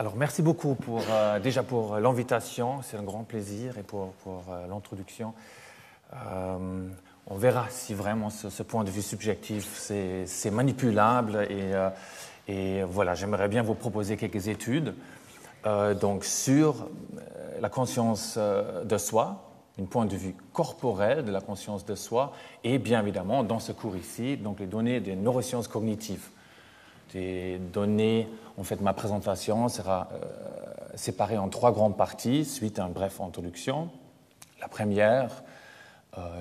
Alors, merci beaucoup déjà pour l'invitation, c'est un grand plaisir, et pour l'introduction. On verra si vraiment ce point de vue subjectif, c'est manipulable. Et voilà, j'aimerais bien vous proposer quelques études donc sur la conscience de soi, un point de vue corporel de la conscience de soi, et bien évidemment, dans ce cours ici, donc les données des neurosciences cognitives. Des données, en fait, ma présentation sera séparée en 3 grandes parties, suite à une brève introduction. La première,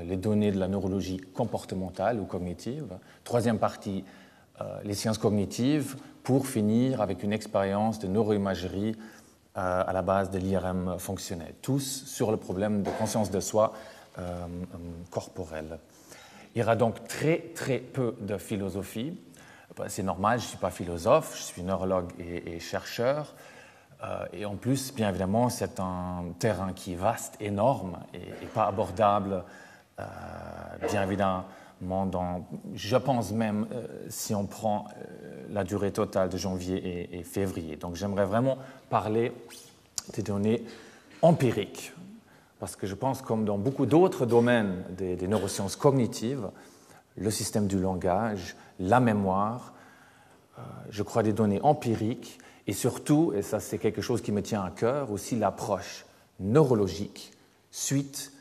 les données de la neurologie comportementale ou cognitive. Troisième partie, les sciences cognitives, pour finir avec une expérience de neuroimagerie à la base de l'IRM fonctionnel. Tous sur le problème de conscience de soi corporelle. Il y aura donc très peu de philosophie. C'est normal, je ne suis pas philosophe, je suis neurologue et chercheur. Et en plus, bien évidemment, c'est un terrain qui est vaste, énorme et pas abordable, bien évidemment, je pense même, si on prend la durée totale de janvier et février. Donc j'aimerais vraiment parler des données empiriques, parce que je pense, comme dans beaucoup d'autres domaines des neurosciences cognitives, le système du langage, la mémoire, je crois des données empiriques, et surtout, et ça c'est quelque chose qui me tient à cœur, aussi l'approche neurologique suite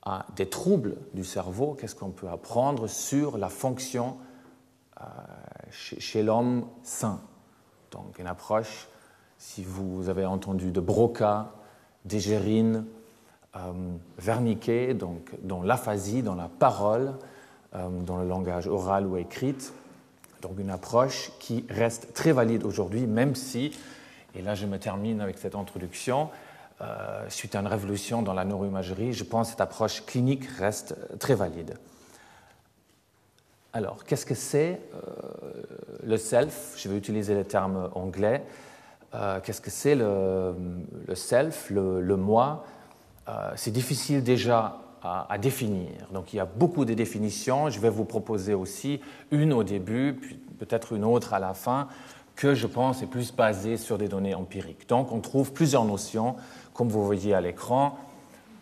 à des troubles du cerveau, qu'est-ce qu'on peut apprendre sur la fonction chez l'homme sain. Donc une approche, si vous avez entendu de Broca, d'Egerine, Wernicke, donc dans l'aphasie, dans la parole, dans le langage oral ou écrit. Donc une approche qui reste très valide aujourd'hui, même si, et là je me termine avec cette introduction, suite à une révolution dans la neuroimagerie, je pense que cette approche clinique reste très valide. Alors, qu'est-ce que c'est le self? Je vais utiliser les termes anglais. Qu'est-ce que c'est le self, le moi? C'est difficile déjà à définir. Donc il y a beaucoup de définitions. Je vais vous proposer aussi une au début, puis peut-être une autre à la fin, que je pense est plus basée sur des données empiriques. Donc on trouve plusieurs notions, comme vous voyez à l'écran,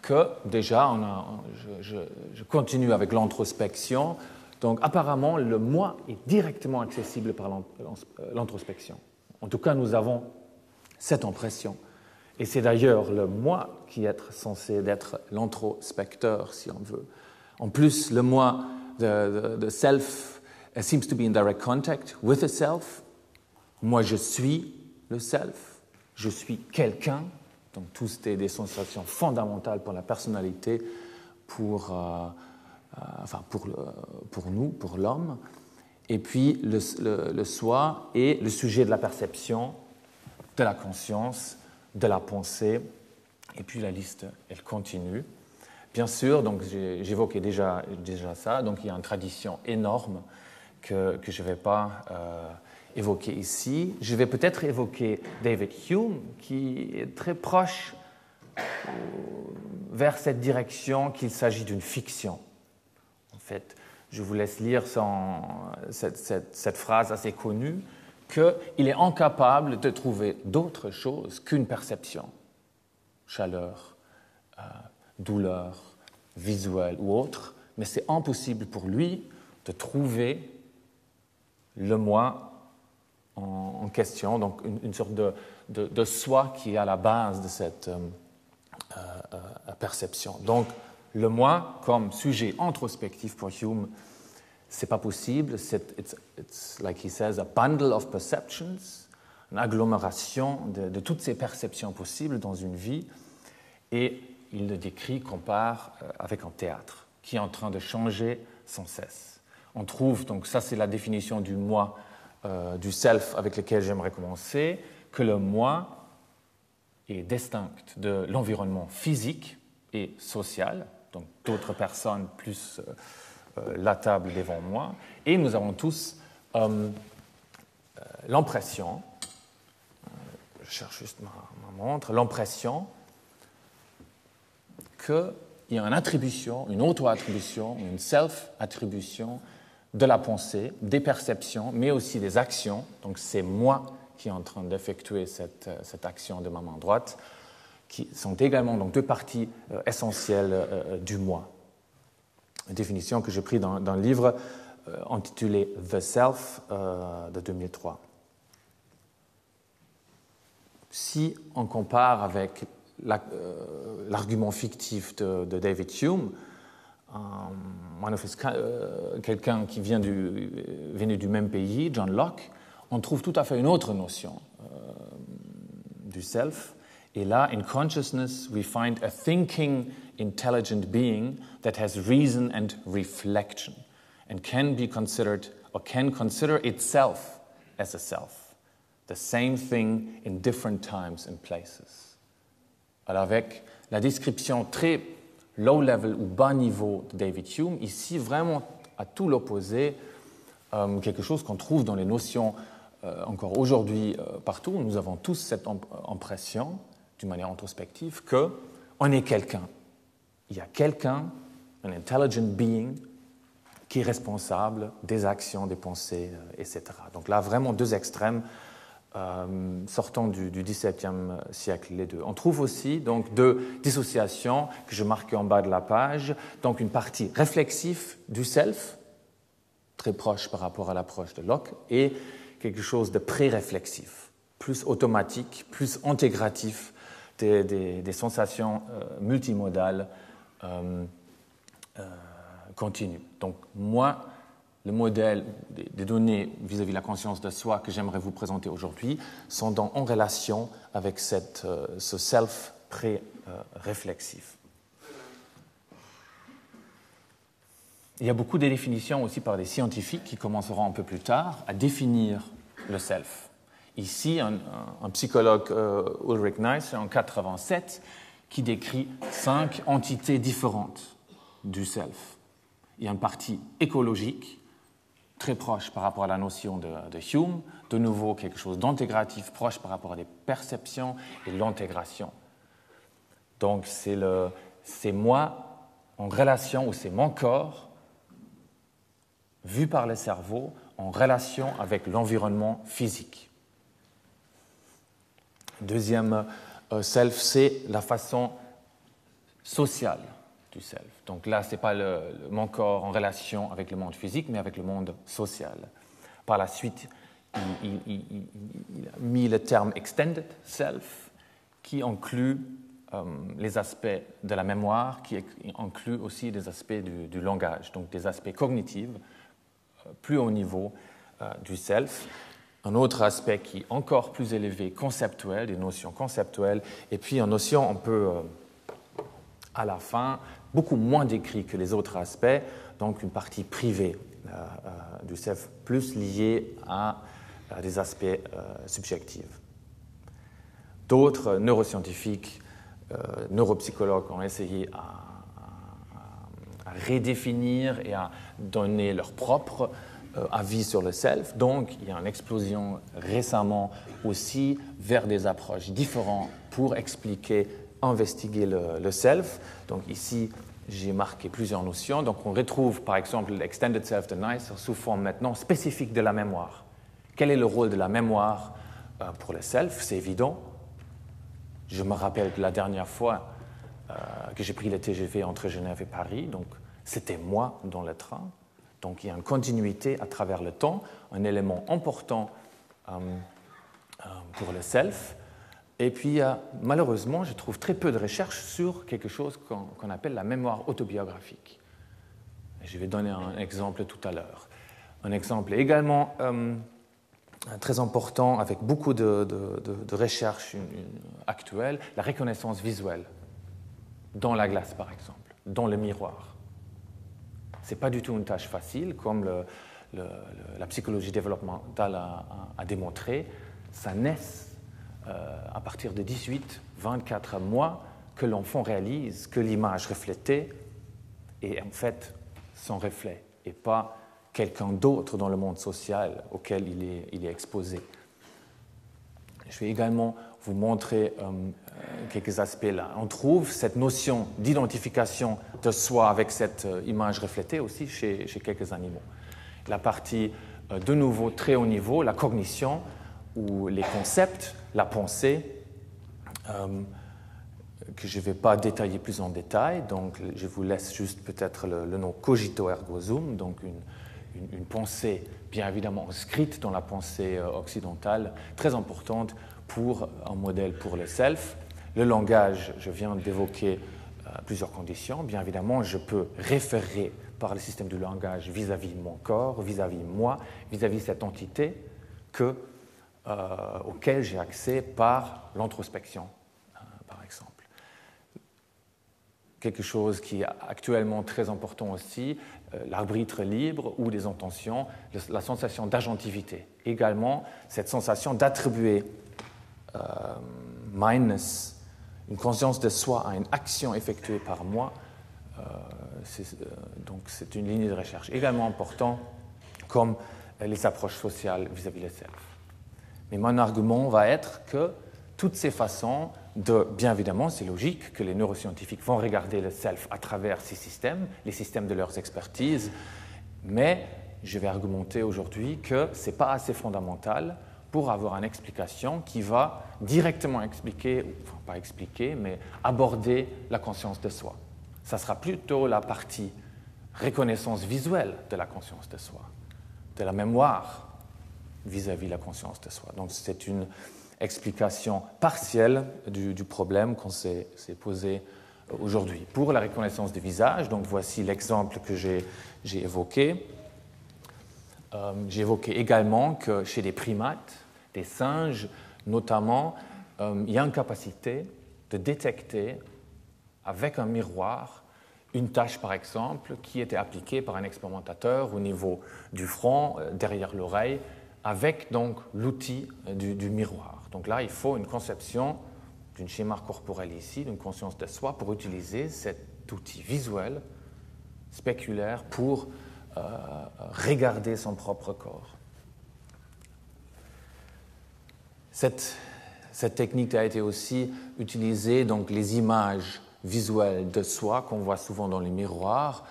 que déjà, je continue avec l'introspection. Donc apparemment, le moi est directement accessible par l'introspection. En tout cas, nous avons cette impression. Et c'est d'ailleurs le moi qui est censé être l'introspecteur, si on veut. En plus, le moi, the self, seems to be in direct contact with the self. Moi, je suis le self. Je suis quelqu'un. Donc, tous des sensations fondamentales pour la personnalité, pour nous, pour l'homme. Et puis, le soi est le sujet de la perception, de la conscience, de la pensée, et puis la liste, elle continue. Bien sûr, donc j'évoquais déjà ça, donc il y a une tradition énorme que je ne vais pas évoquer ici. Je vais peut-être évoquer David Hume, qui est très proche vers cette direction qu'il s'agit d'une fiction. En fait, je vous laisse lire cette phrase assez connue, qu'il est incapable de trouver d'autre chose qu'une perception, chaleur, douleur, visuelle ou autre, mais c'est impossible pour lui de trouver le moi en question, donc une sorte de soi qui est à la base de cette perception. Donc le moi comme sujet introspectif pour Hume, c'est pas possible. It's like he says, a bundle of perceptions, une agglomération de toutes ces perceptions possibles dans une vie. Et il le décrit, compare avec un théâtre qui est en train de changer sans cesse. On trouve, donc ça c'est la définition du moi, du self avec lequel j'aimerais commencer, que le moi est distinct de l'environnement physique et social, donc d'autres personnes plus la table devant moi, et nous avons tous l'impression, je cherche juste ma montre, l'impression qu'il y a une attribution, une auto-attribution, une self-attribution de la pensée, des perceptions, mais aussi des actions. Donc c'est moi qui est en train d'effectuer cette action de ma main droite, qui sont également donc deux parties essentielles du moi. Une définition que j'ai prise dans le livre intitulé The Self de 2003. Si on compare avec l'argument fictif de David Hume, quelqu'un qui venu du même pays, John Locke, on trouve tout à fait une autre notion du self. Et là, in consciousness, we find a thinking, intelligent being that has reason and reflection and can be considered or can consider itself as a self. The same thing in different times and places. Alors avec la description très low level ou bas niveau de David Hume, ici vraiment à tout l'opposé, quelque chose qu'on trouve dans les notions encore aujourd'hui partout. Nous avons tous cette impression, d'une manière introspective, qu'on est quelqu'un. Il y a quelqu'un, un intelligent being, qui est responsable des actions, des pensées, etc. Donc là, vraiment deux extrêmes sortant du XVIIe siècle, les deux. On trouve aussi donc deux dissociations que je marquais en bas de la page. Donc une partie réflexive du self, très proche par rapport à l'approche de Locke, et quelque chose de pré-réflexif, plus automatique, plus intégratif, des sensations multimodales continues. Donc moi, le modèle des données vis-à-vis de la conscience de soi que j'aimerais vous présenter aujourd'hui sont en relation avec ce self pré-réflexif. Il y a beaucoup de définitions aussi par des scientifiques qui commenceront un peu plus tard à définir le self. Ici, un psychologue, Ulrich Neisser, en 1987, qui décrit 5 entités différentes du self. Il y a une partie écologique, très proche par rapport à la notion de Hume, de nouveau quelque chose d'intégratif, proche par rapport à des perceptions et l'intégration. Donc c'est moi en relation, ou c'est mon corps, vu par le cerveau, en relation avec l'environnement physique. Deuxième self, c'est la façon sociale du self. Donc là, ce n'est pas mon corps en relation avec le monde physique, mais avec le monde social. Par la suite, il a mis le terme extended self, qui inclut les aspects de la mémoire, qui inclut aussi des aspects du langage, donc des aspects cognitifs, plus haut niveau du self. Un autre aspect qui est encore plus élevé, conceptuel, des notions conceptuelles, et puis une notion un peu à la fin, beaucoup moins décrit que les autres aspects, donc une partie privée du self, plus liée à des aspects subjectifs. D'autres neuroscientifiques, neuropsychologues ont essayé à redéfinir et à donner leur propre avis sur le self. Donc, il y a une explosion récemment aussi vers des approches différentes pour expliquer, investiguer le self. Donc ici, j'ai marqué plusieurs notions. Donc on retrouve par exemple l'extended self de Neisser sous forme maintenant spécifique de la mémoire. Quel est le rôle de la mémoire pour le self? C'est évident. Je me rappelle que la dernière fois que j'ai pris le TGV entre Genève et Paris, donc c'était moi dans le train. Donc il y a une continuité à travers le temps, un élément important pour le self. Et puis malheureusement, je trouve très peu de recherches sur quelque chose qu'on appelle la mémoire autobiographique. Je vais donner un exemple tout à l'heure. Un exemple également très important avec beaucoup de recherches actuelles, la reconnaissance visuelle, dans la glace par exemple, dans le miroir. Ce n'est pas du tout une tâche facile, comme la psychologie développementale a démontré. Ça naît à partir de 18-24 mois que l'enfant réalise que l'image reflétée est en fait son reflet et pas quelqu'un d'autre dans le monde social auquel il est exposé. Je vais également vous montrer quelques aspects là. On trouve cette notion d'identification de soi avec cette image reflétée aussi chez quelques animaux. La partie, de nouveau, très haut niveau, la cognition, où les concepts, la pensée, que je ne vais pas détailler plus en détail, donc je vous laisse juste peut-être le nom cogito ergo sum, donc une pensée bien évidemment inscrite dans la pensée occidentale, très importante pour un modèle pour le self. Le langage, je viens d'évoquer plusieurs conditions. Bien évidemment, je peux référer par le système du langage vis-à-vis de mon corps, vis-à-vis de moi, vis-à-vis de cette entité auquel j'ai accès par l'introspection, par exemple. Quelque chose qui est actuellement très important aussi, l'arbitre libre ou les intentions, la sensation d'agentivité. Également, cette sensation d'attribuer minus, une conscience de soi à une action effectuée par moi. Donc c'est une ligne de recherche également importante, comme les approches sociales vis-à-vis du self. Mais mon argument va être que toutes ces façons bien évidemment, c'est logique que les neuroscientifiques vont regarder le self à travers ces systèmes, les systèmes de leurs expertises, mais je vais argumenter aujourd'hui que ce n'est pas assez fondamental pour avoir une explication qui va directement expliquer, enfin pas expliquer, mais aborder la conscience de soi. Ça sera plutôt la partie reconnaissance visuelle de la conscience de soi, de la mémoire vis-à-vis de la conscience de soi. Donc c'est une explication partielle du problème qu'on s'est posé aujourd'hui. Pour la reconnaissance des visages, donc voici l'exemple que j'ai évoqué. J'ai évoqué également que chez des primates, des singes notamment, il y a une capacité de détecter avec un miroir une tâche, par exemple, qui était appliquée par un expérimentateur au niveau du front, derrière l'oreille, avec donc l'outil du miroir. Donc là, il faut une conception d'une schéma corporel ici, d'une conscience de soi, pour utiliser cet outil visuel, spéculaire, pour regarder son propre corps. Cette technique a été aussi utilisée, donc les images visuelles de soi qu'on voit souvent dans les miroirs,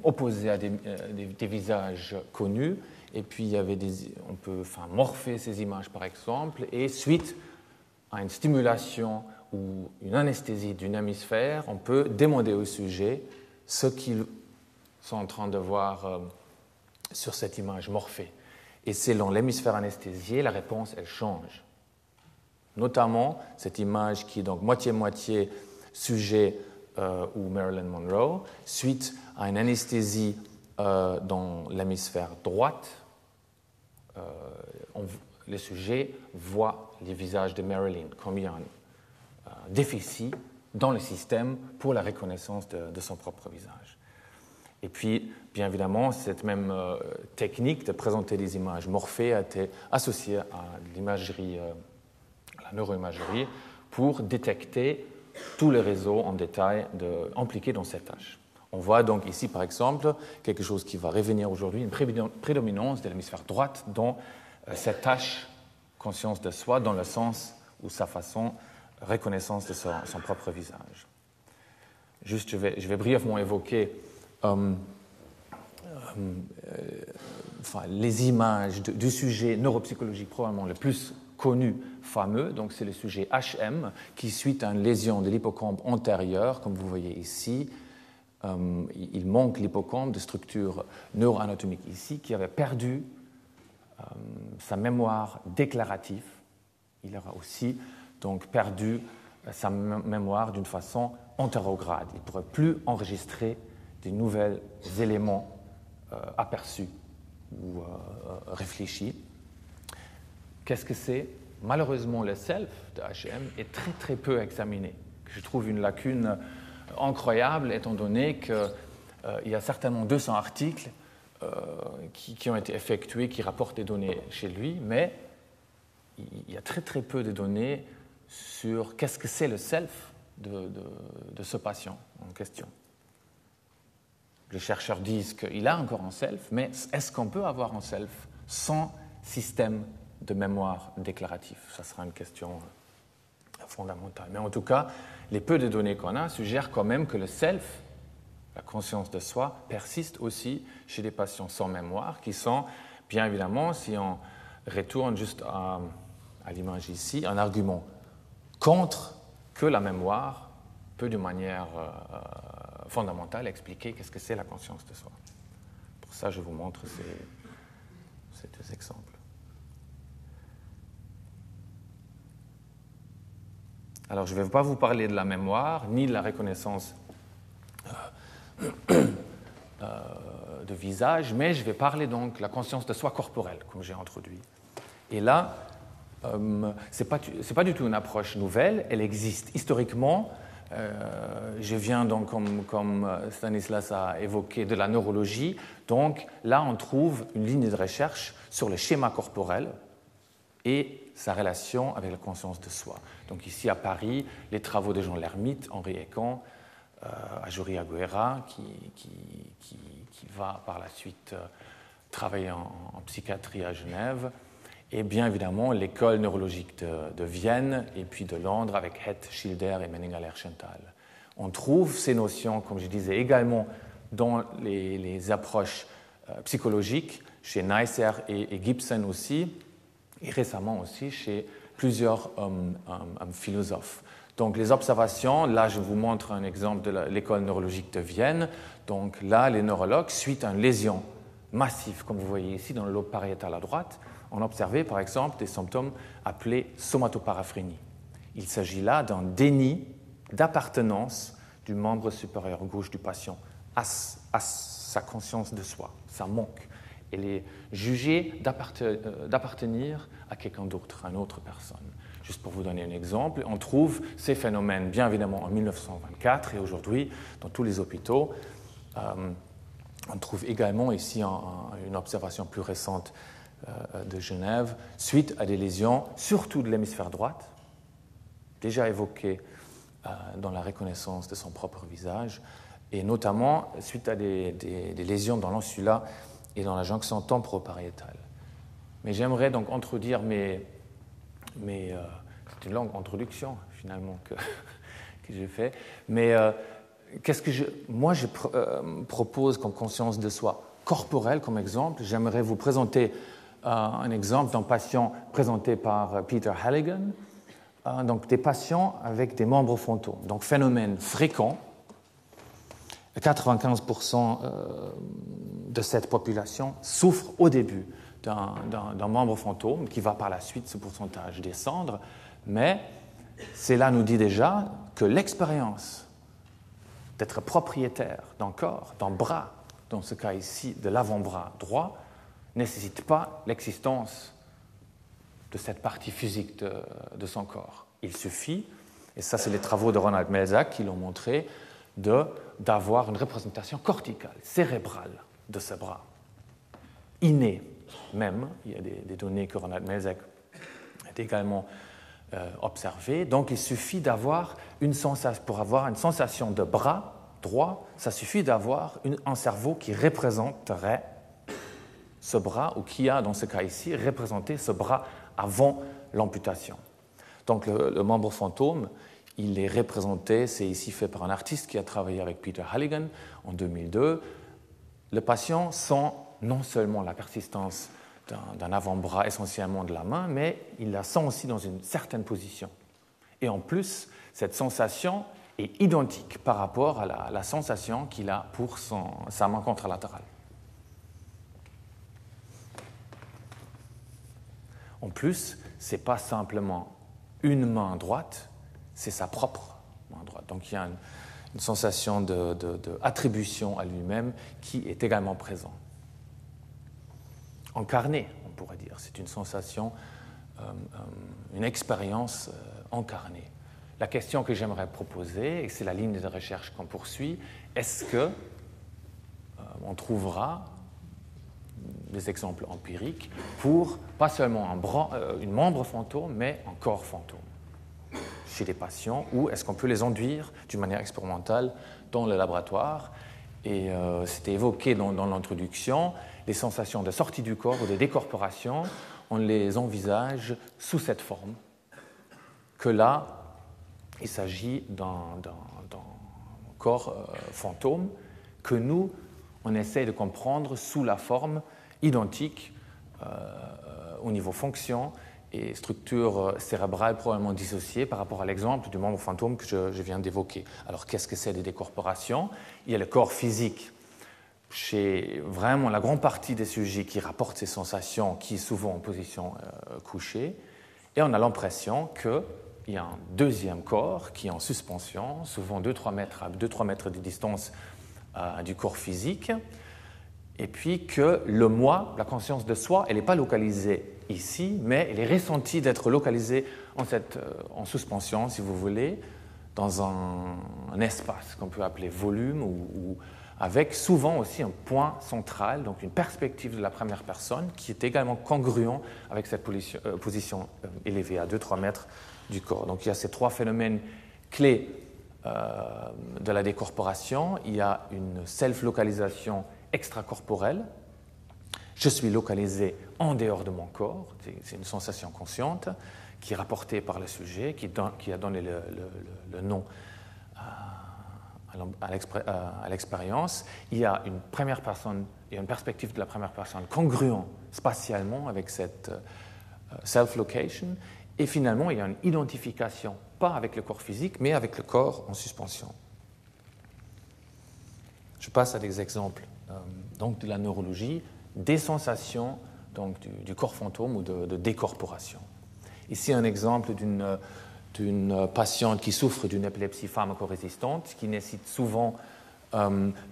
opposées à des visages connus. Et puis, on peut morpher ces images, par exemple, et suite à une stimulation ou une anesthésie d'une hémisphère, on peut demander au sujet ce qu'ils sont en train de voir sur cette image morphée. Et selon l'hémisphère anesthésié, la réponse, elle change. Notamment, cette image qui est donc moitié-moitié sujet ou Marilyn Monroe, suite à une anesthésie dans l'hémisphère droite, le sujet voit les visages de Marilyn, comme il y a un déficit dans le système pour la reconnaissance de son propre visage. Et puis, bien évidemment, cette même technique de présenter des images morphées a été associée à l'imagerie, la neuroimagerie, pour détecter tous les réseaux en détail impliqués dans cette tâche. On voit donc ici, par exemple, quelque chose qui va revenir aujourd'hui, une prédominance de l'hémisphère droite dans cette tâche conscience de soi, dans le sens ou sa façon, reconnaissance de son propre visage. Juste, je vais brièvement évoquer les images du sujet neuropsychologique probablement le plus connu, fameux, donc c'est le sujet HM, qui suite à une lésion de l'hippocampe antérieur, comme vous voyez ici, il manque l'hippocampe de structure neuroanatomique ici, qui avait perdu sa mémoire déclarative. Il aura aussi donc perdu sa mémoire d'une façon antérograde. Il ne pourrait plus enregistrer des nouveaux éléments aperçus ou réfléchis. Qu'est-ce que c'est ? Malheureusement, le self de HM est très très peu examiné. Je trouve une lacune incroyable, étant donné qu'il y a certainement 200 articles qui ont été effectués, qui rapportent des données chez lui, mais il y a très très peu de données sur qu'est-ce que c'est le self de ce patient en question. Les chercheurs disent qu'il a encore un self, mais est-ce qu'on peut avoir un self sans système de mémoire déclaratif ? Ça sera une question fondamentale. Mais en tout cas, les peu de données qu'on a suggèrent quand même que le self, la conscience de soi, persiste aussi chez des patients sans mémoire qui sont, bien évidemment, si on retourne juste à l'image ici, un argument contre que la mémoire peut de manière fondamentale expliquer qu'est-ce que c'est la conscience de soi. Pour ça, je vous montre ces deux exemples. Alors, je ne vais pas vous parler de la mémoire, ni de la reconnaissance de visage, mais je vais parler donc de la conscience de soi corporelle, comme j'ai introduit. Et là, ce n'est pas du tout une approche nouvelle, elle existe historiquement. Je viens donc, comme Stanislas a évoqué, de la neurologie. Donc là, on trouve une ligne de recherche sur le schéma corporel et sa relation avec la conscience de soi. Donc ici à Paris, les travaux de Jean Lhermitte, Henri Econ, Ajouri Aguera, qui va par la suite travailler en psychiatrie à Genève, et bien évidemment l'école neurologique de Vienne et puis de Londres avec Heth, Schilder et Menninger-Lerchental. On trouve ces notions, comme je disais, également dans les approches psychologiques, chez Neisser et Gibson aussi, et récemment aussi chez plusieurs philosophes. Donc les observations, là je vous montre un exemple de l'école neurologique de Vienne. Donc là, les neurologues, suite à une lésion massive, comme vous voyez ici dans le lobe pariétal à droite, ont observé par exemple des symptômes appelés somatoparaphrénie. Il s'agit là d'un déni d'appartenance du membre supérieur gauche du patient à sa conscience de soi, ça manque. Elle est jugée d'appartenir à quelqu'un d'autre, à une autre personne. Juste pour vous donner un exemple, on trouve ces phénomènes bien évidemment en 1924 et aujourd'hui dans tous les hôpitaux. On trouve également ici une observation plus récente de Genève suite à des lésions, surtout de l'hémisphère droite, déjà évoquées dans la reconnaissance de son propre visage, et notamment suite à des lésions dans l'insula et dans la jonction temporopariétale. Mais j'aimerais donc introduire c'est une longue introduction finalement que j'ai fait, mais qu'est-ce que je propose comme conscience de soi corporelle comme exemple. J'aimerais vous présenter un exemple d'un patient présenté par Peter Halligan, donc des patients avec des membres frontaux, donc phénomène fréquent. 95% de cette population souffre au début d'un membre fantôme qui va par la suite, ce pourcentage, descendre, mais cela nous dit déjà que l'expérience d'être propriétaire d'un corps, d'un bras, dans ce cas ici de l'avant-bras droit, ne nécessite pas l'existence de cette partie physique de son corps. Il suffit, et ça c'est les travaux de Ronald Melzack qui l'ont montré, d'avoir une représentation corticale, cérébrale de ce bras, innée même. Il y a des données que Ronald Melzack a également observées. Donc il suffit d'avoir une sensation, pour avoir une sensation de bras droit, ça suffit d'avoir un cerveau qui représenterait ce bras, ou qui a, dans ce cas ici, représenté ce bras avant l'amputation. Donc le membre fantôme, il est représenté, c'est ici fait par un artiste qui a travaillé avec Peter Halligan en 2002. Le patient sent non seulement la persistance d'un avant-bras essentiellement de la main, mais il la sent aussi dans une certaine position. Et en plus, cette sensation est identique par rapport à la sensation qu'il a pour sa main contralatérale. En plus, ce n'est pas simplement une main droite, c'est sa propre main droite. Donc il y a une sensation d'attribution à lui-même qui est également présente. Incarnée, on pourrait dire. C'est une sensation, une expérience incarnée. La question que j'aimerais proposer, et c'est la ligne de recherche qu'on poursuit, est-ce qu'on trouvera des exemples empiriques pour pas seulement un membre fantôme, mais un corps fantôme chez les patients, ou est-ce qu'on peut les induire d'une manière expérimentale dans le laboratoire. Et c'était évoqué dans l'introduction, les sensations de sortie du corps ou de décorporation, on les envisage sous cette forme, que là, il s'agit d'un corps fantôme que nous, on essaie de comprendre sous la forme identique au niveau fonction et structure cérébrale probablement dissociée par rapport à l'exemple du membre fantôme que je viens d'évoquer. Alors, qu'est-ce que c'est des décorporations? Il y a le corps physique. Chez vraiment la grande partie des sujets qui rapportent ces sensations, qui est souvent en position couchée, et on a l'impression qu'il y a un deuxième corps qui est en suspension, souvent 2-3 mètres, à 2-3 mètres de distance du corps physique, et puis que le moi, la conscience de soi, elle n'est pas localisée ici, mais elle est ressentie d'être localisée en suspension, si vous voulez, dans un espace qu'on peut appeler volume ou avec souvent aussi un point central, donc une perspective de la première personne qui est également congruent avec cette position élevée à 2-3 mètres du corps. Donc il y a ces trois phénomènes clés de la décorporation. Il y a une self-localisation extracorporelle. Je suis localisé en dehors de mon corps, c'est une sensation consciente qui est rapportée par le sujet, qui a donné le nom à l'expérience. Il y a une première personne, il y a une perspective de la première personne congruente spatialement avec cette self-location, et finalement il y a une identification, pas avec le corps physique, mais avec le corps en suspension. Je passe à des exemples donc de la neurologie, des sensations donc du corps fantôme ou de décorporation. Ici un exemple d'une patiente qui souffre d'une épilepsie pharmacorésistante, qui nécessite souvent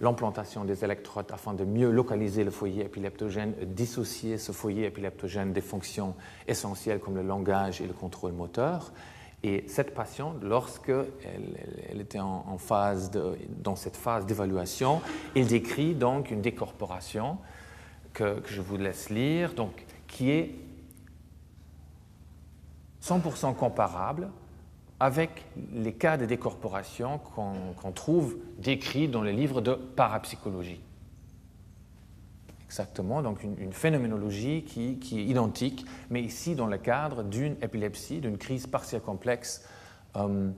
l'implantation des électrodes afin de mieux localiser le foyer épileptogène, dissocier ce foyer épileptogène des fonctions essentielles comme le langage et le contrôle moteur. Et cette patiente, lorsqu'elle était dans cette phase d'évaluation, elle décrit donc une décorporation que je vous laisse lire, donc, qui est 100% comparable avec les cas de décorporation qu'on trouve décrits dans les livres de parapsychologie. Exactement, donc une phénoménologie qui est identique, mais ici dans le cadre d'une épilepsie, d'une crise partielle complexe dans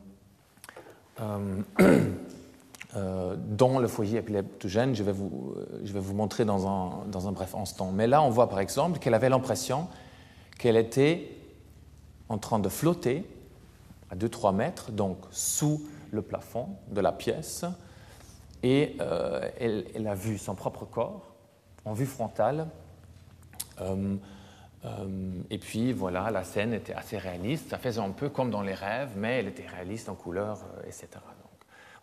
le foyer épileptogène. Je vais vous montrer dans un bref instant. Mais là, on voit par exemple qu'elle avait l'impression qu'elle était en train de flotter à 2-3 mètres, donc sous le plafond de la pièce, et elle a vu son propre corps en vue frontale, et puis voilà, la scène était assez réaliste, ça faisait un peu comme dans les rêves, mais elle était réaliste en couleur, etc. Donc,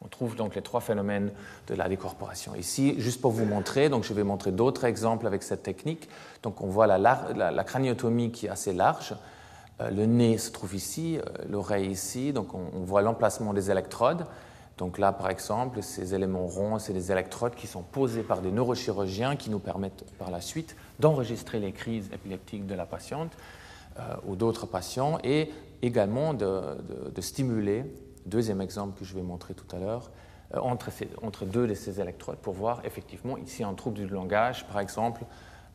on trouve donc les trois phénomènes de la décorporation. Ici, juste pour vous montrer, donc je vais montrer d'autres exemples avec cette technique. Donc on voit la craniotomie qui est assez large. Le nez se trouve ici, l'oreille ici, donc on voit l'emplacement des électrodes. Donc là, par exemple, ces éléments ronds, c'est des électrodes qui sont posées par des neurochirurgiens qui nous permettent par la suite d'enregistrer les crises épileptiques de la patiente ou d'autres patients, et également de stimuler, deuxième exemple que je vais montrer tout à l'heure, entre deux de ces électrodes pour voir effectivement ici un trouble du langage, par exemple,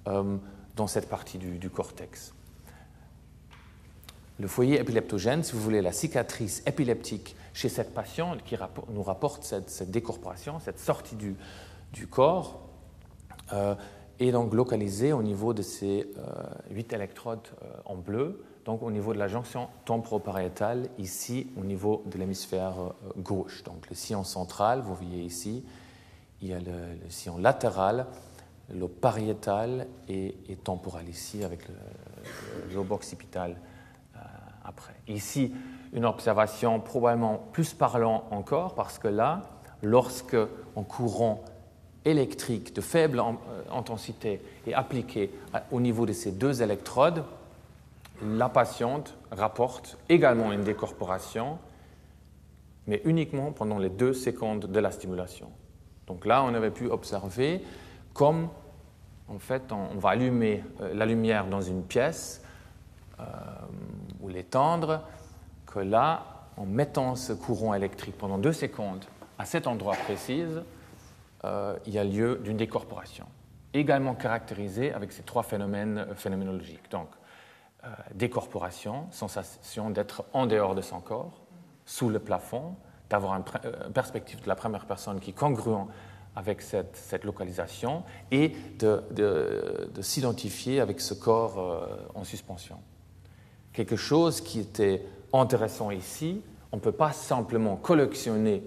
dans cette partie du cortex. Le foyer épileptogène, si vous voulez, la cicatrice épileptique chez cette patiente qui nous rapporte cette décorporation, cette sortie du corps, est donc localisée au niveau de ces 8 électrodes en bleu, donc au niveau de la jonction temporopariétale, ici au niveau de l'hémisphère gauche. Donc le sillon central, vous voyez ici, il y a le sillon latéral, le lobe pariétal et temporal ici avec le lobe occipital après. Ici, une observation probablement plus parlant encore, parce que là, lorsque un courant électrique de faible intensité est appliqué au niveau de ces deux électrodes, la patiente rapporte également une décorporation, mais uniquement pendant les 2 secondes de la stimulation. Donc là, on avait pu observer comme, en fait, on va allumer la lumière dans une pièce, ou l'étendre, que là, en mettant ce courant électrique pendant 2 secondes à cet endroit précis, il y a lieu d'une décorporation, également caractérisée avec ces 3 phénomènes phénoménologiques. Donc, décorporation, sensation d'être en dehors de son corps, sous le plafond, d'avoir une perspective de la première personne qui est congruente avec cette localisation et de s'identifier avec ce corps en suspension. Quelque chose qui était intéressant ici, on ne peut pas simplement collectionner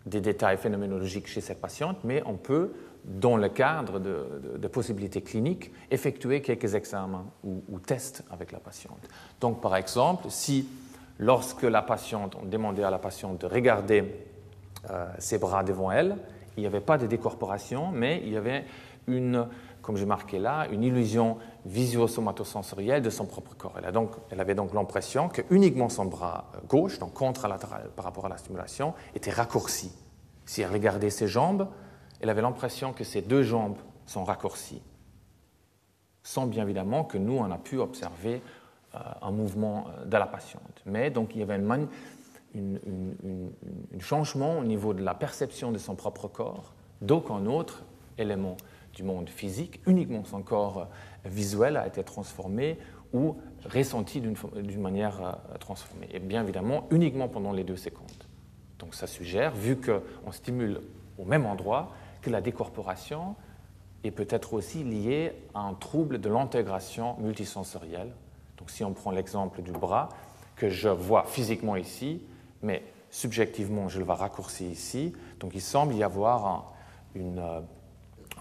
des détails phénoménologiques chez cette patiente, mais on peut, dans le cadre de possibilités cliniques, effectuer quelques examens ou tests avec la patiente. Donc, par exemple, si lorsque on demandait à la patiente de regarder ses bras devant elle, il n'y avait pas de décorporation, mais il y avait comme j'ai marqué là, une illusion visuo-somatosensorielle de son propre corps. Elle avait donc l'impression que uniquement son bras gauche, donc contralatéral par rapport à la stimulation, était raccourci. Si elle regardait ses jambes, elle avait l'impression que ses deux jambes sont raccourcies, sans bien évidemment que nous, on a pu observer un mouvement de la patiente. Mais donc il y avait un changement au niveau de la perception de son propre corps, d'aucun autre élément du monde physique, uniquement son corps visuel a été transformé ou ressenti d'une manière transformée. Et bien évidemment, uniquement pendant les 2 secondes. Donc ça suggère, vu qu'on stimule au même endroit, que la décorporation est peut-être aussi liée à un trouble de l'intégration multisensorielle. Donc si on prend l'exemple du bras, que je vois physiquement ici, mais subjectivement je le vois raccourci ici, donc il semble y avoir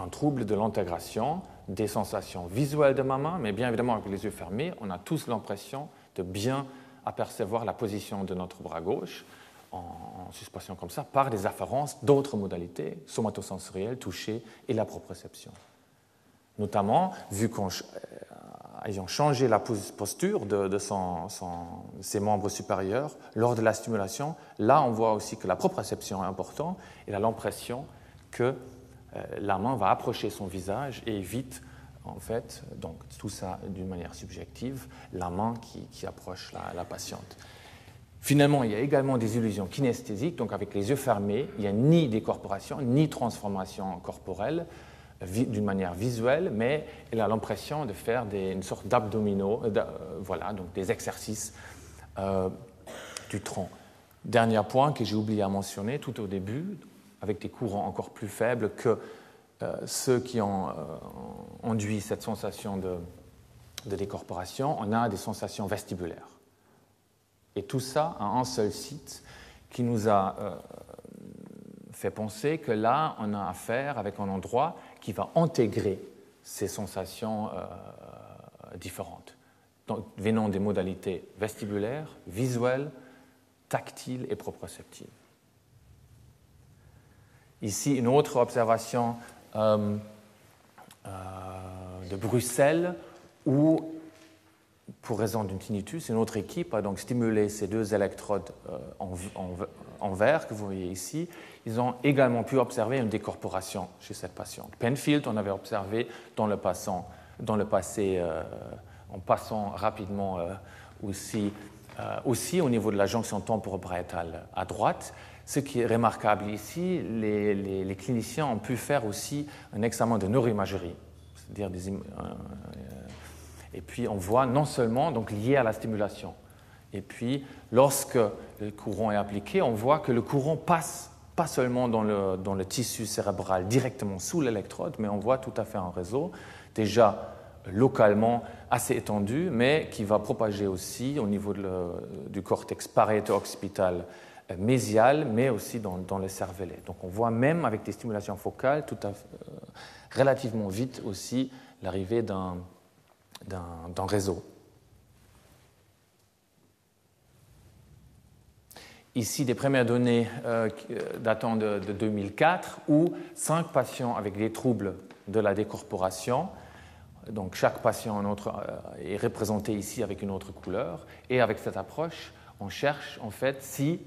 un trouble de l'intégration des sensations visuelles de ma main, mais bien évidemment avec les yeux fermés, on a tous l'impression de bien apercevoir la position de notre bras gauche en suspension comme ça par des afférences d'autres modalités, somatosensorielles, toucher et la proprioception. Notamment, vu qu'ayant changé la posture de ses membres supérieurs lors de la stimulation, là on voit aussi que la proprioception est importante et a l'impression que la main va approcher son visage et évite, en fait, donc tout ça d'une manière subjective, la main qui approche la patiente. Finalement, il y a également des illusions kinesthésiques, donc avec les yeux fermés, il n'y a ni décorporation, ni transformation corporelle d'une manière visuelle, mais elle a l'impression de faire une sorte d'abdominaux, voilà, donc des exercices du tronc. Dernier point que j'ai oublié à mentionner tout au début, avec des courants encore plus faibles que ceux qui ont induit cette sensation de décorporation, on a des sensations vestibulaires. Et tout ça à un seul site qui nous a fait penser que là, on a affaire avec un endroit qui va intégrer ces sensations différentes, donc, venant des modalités vestibulaires, visuelles, tactiles et proprioceptives. Ici, une autre observation de Bruxelles où, pour raison d'une tinnitus, une autre équipe a donc stimulé ces 2 électrodes en vert que vous voyez ici. Ils ont également pu observer une décorporation chez cette patiente. Penfield, on avait observé dans le passé, en passant rapidement aussi au niveau de la jonction temporopariétale à droite. Ce qui est remarquable ici, les cliniciens ont pu faire aussi un examen de neuroimagerie, c'est-à-dire et puis on voit non seulement donc, lié à la stimulation, et puis lorsque le courant est appliqué, on voit que le courant passe pas seulement dans le tissu cérébral directement sous l'électrode, mais on voit tout à fait un réseau déjà localement assez étendu, mais qui va propager aussi au niveau du cortex paréto-occipital mésial, mais aussi dans le cervelet. Donc on voit même avec des stimulations focales relativement vite aussi l'arrivée d'un réseau. Ici, des premières données datant de 2004 où 5 patients avec des troubles de la décorporation, donc chaque patient est représenté ici avec une autre couleur, et avec cette approche, on cherche en fait si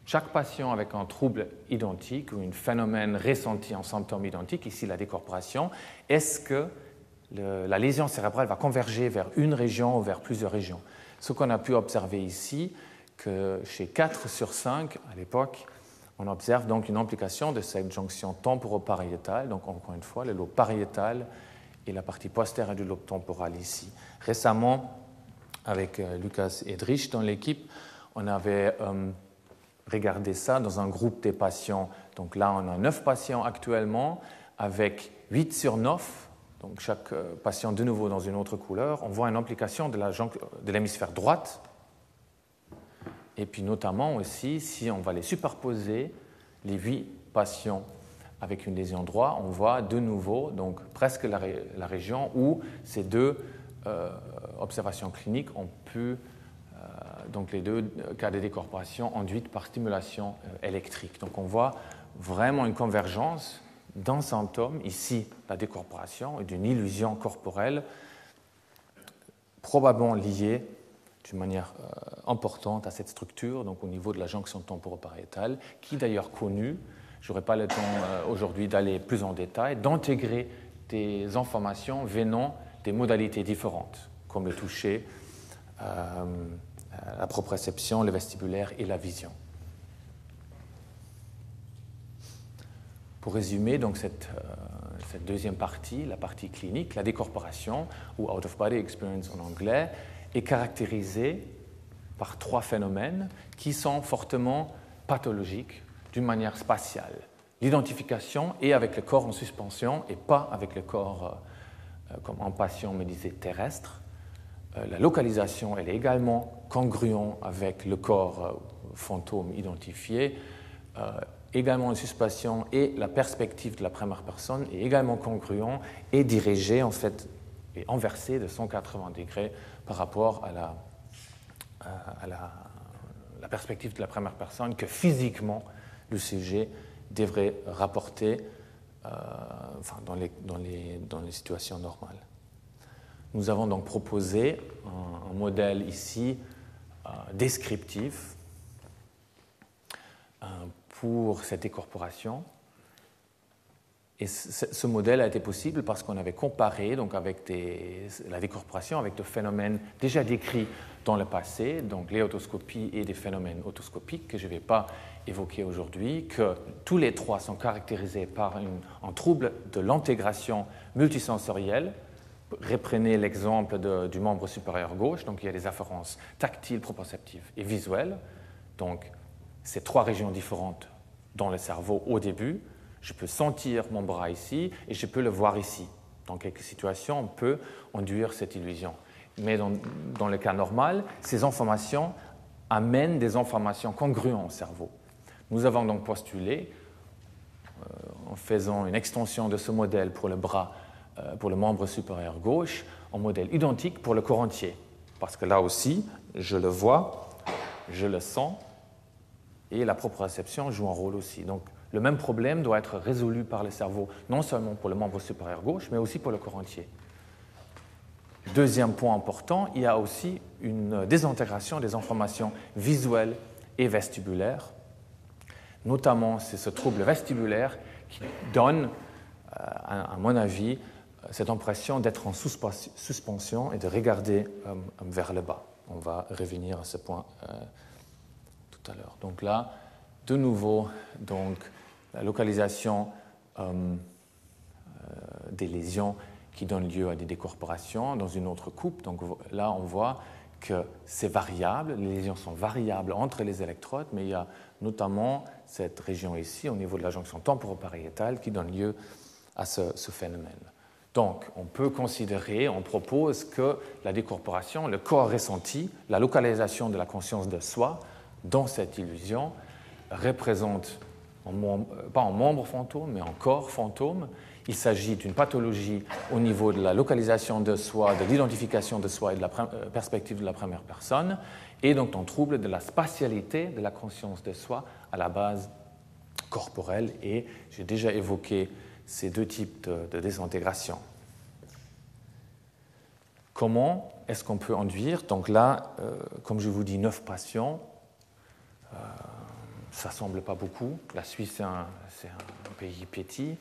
chaque patient avec un trouble identique ou un phénomène ressenti en symptômes identiques, ici la décorporation, est-ce que la lésion cérébrale va converger vers une région ou vers plusieurs régions. Ce qu'on a pu observer ici, que chez 4 sur 5 à l'époque, on observe donc une implication de cette jonction temporopariétale, donc encore une fois le lobe pariétal et la partie postérieure du lobe temporal ici. Récemment, avec Lucas Edrich dans l'équipe, on avait regarder ça dans un groupe des patients. Donc là, on a 9 patients actuellement, avec 8 sur 9, donc chaque patient de nouveau dans une autre couleur. On voit une implication de l'hémisphère droite. Et puis notamment aussi, si on va les superposer, les 8 patients avec une lésion droite, on voit de nouveau donc, presque la région où ces deux observations cliniques ont pu, donc les deux cas de décorporation induites par stimulation électrique. Donc on voit vraiment une convergence d'un symptôme, ici la décorporation, et d'une illusion corporelle probablement liée d'une manière importante à cette structure, donc au niveau de la jonction temporopariétale, qui est d'ailleurs connue. Je n'aurai pas le temps aujourd'hui d'aller plus en détail, d'intégrer des informations venant des modalités différentes, comme le toucher, la proprioception, le vestibulaire et la vision. Pour résumer donc cette deuxième partie, la partie clinique, la décorporation, ou out-of-body experience en anglais, est caractérisée par 3 phénomènes qui sont fortement pathologiques d'une manière spatiale. L'identification est avec le corps en suspension et pas avec le corps, comme un patient me disait, terrestre. La localisation, elle est également congruente avec le corps fantôme identifié. Également une suspension et la perspective de la première personne est également congruente et dirigée en fait et inversée de 180 degrés par rapport à la perspective de la première personne que physiquement le sujet devrait rapporter dans les situations normales. Nous avons donc proposé un modèle ici descriptif pour cette décorporation. Et ce modèle a été possible parce qu'on avait comparé donc, avec la décorporation avec des phénomènes déjà décrits dans le passé, donc les otoscopies et des phénomènes otoscopiques que je ne vais pas évoquer aujourd'hui, que tous les 3 sont caractérisés par un trouble de l'intégration multisensorielle. Reprenez l'exemple du membre supérieur gauche, donc il y a des afférences tactiles, proprioceptives et visuelles. Donc, ces 3 régions différentes dans le cerveau au début. Je peux sentir mon bras ici et je peux le voir ici. Dans quelques situations, on peut induire cette illusion. Mais dans le cas normal, ces informations amènent des informations congruentes au cerveau. Nous avons donc postulé, en faisant une extension de ce modèle pour le bras, pour le membre supérieur gauche, un modèle identique pour le corps entier. Parce que là aussi, je le vois, je le sens, et la proprioception joue un rôle aussi. Donc, le même problème doit être résolu par le cerveau, non seulement pour le membre supérieur gauche, mais aussi pour le corps entier. Deuxième point important, il y a aussi une désintégration des informations visuelles et vestibulaires. Notamment, c'est ce trouble vestibulaire qui donne, à mon avis, cette impression d'être en suspension et de regarder vers le bas. On va revenir à ce point tout à l'heure. Donc là, de nouveau, donc, la localisation des lésions qui donnent lieu à des décorporations dans une autre coupe. Donc là, on voit que c'est variable, les lésions sont variables entre les électrodes, mais il y a notamment cette région ici, au niveau de la jonction temporopariétale, qui donne lieu à ce phénomène. Donc, on peut considérer, on propose que la décorporation, le corps ressenti, la localisation de la conscience de soi dans cette illusion représente pas un membre fantôme, mais un corps fantôme. Il s'agit d'une pathologie au niveau de la localisation de soi, de l'identification de soi et de la perspective de la première personne, et donc d'un trouble de la spatialité de la conscience de soi à la base corporelle. Et j'ai déjà évoqué ces 2 types de désintégration. Comment est-ce qu'on peut induire? Donc là, comme je vous dis, 9 patients. Ça ne semble pas beaucoup. La Suisse, c'est un pays petit.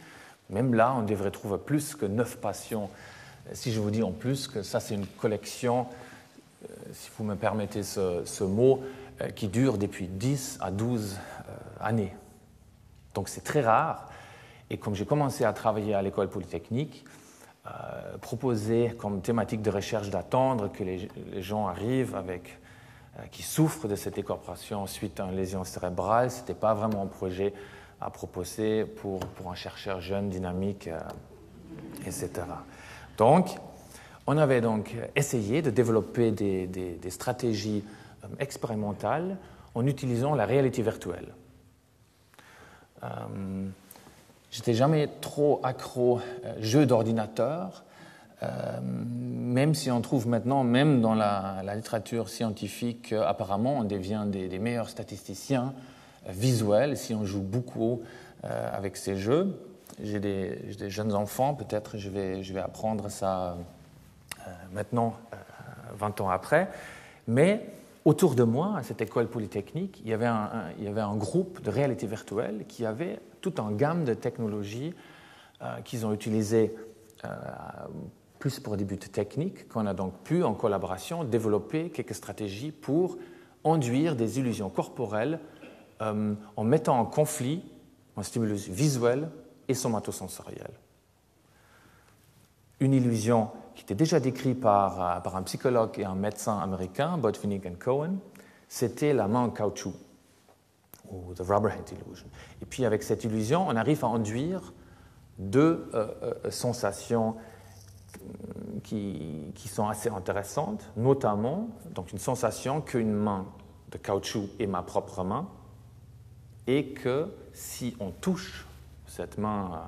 Même là, on devrait trouver plus que 9 patients. Si je vous dis en plus que ça, c'est une collection, si vous me permettez ce mot, qui dure depuis 10 à 12 années. Donc c'est très rare. Et comme j'ai commencé à travailler à l'école polytechnique, proposer comme thématique de recherche d'attendre que les gens arrivent avec qui souffre de cette décorporation suite à une lésion cérébrale. Ce n'était pas vraiment un projet à proposer pour un chercheur jeune, dynamique, etc. Donc, on avait donc essayé de développer des stratégies expérimentales en utilisant la réalité virtuelle. J'étais jamais trop accro jeux d'ordinateur, même si on trouve maintenant, même dans la littérature scientifique, apparemment on devient des meilleurs statisticiens visuels si on joue beaucoup avec ces jeux. J'ai des jeunes enfants, peut-être je vais apprendre ça maintenant, 20 ans après, mais autour de moi, à cette école polytechnique, il y avait un groupe de réalité virtuelle qui avait toute une gamme de technologies qu'ils ont utilisées plus pour des buts techniques, qu'on a donc pu, en collaboration, développer quelques stratégies pour induire des illusions corporelles en mettant en conflit un stimulus visuel et somatosensoriel. Une illusion qui était déjà décrite par un psychologue et un médecin américain, Botvinnik et Cohen, c'était la main en caoutchouc, ou the rubber hand illusion. Et puis avec cette illusion, on arrive à induire deux sensations qui sont assez intéressantes, notamment donc une sensation qu'une main de caoutchouc est ma propre main, et que si on touche cette main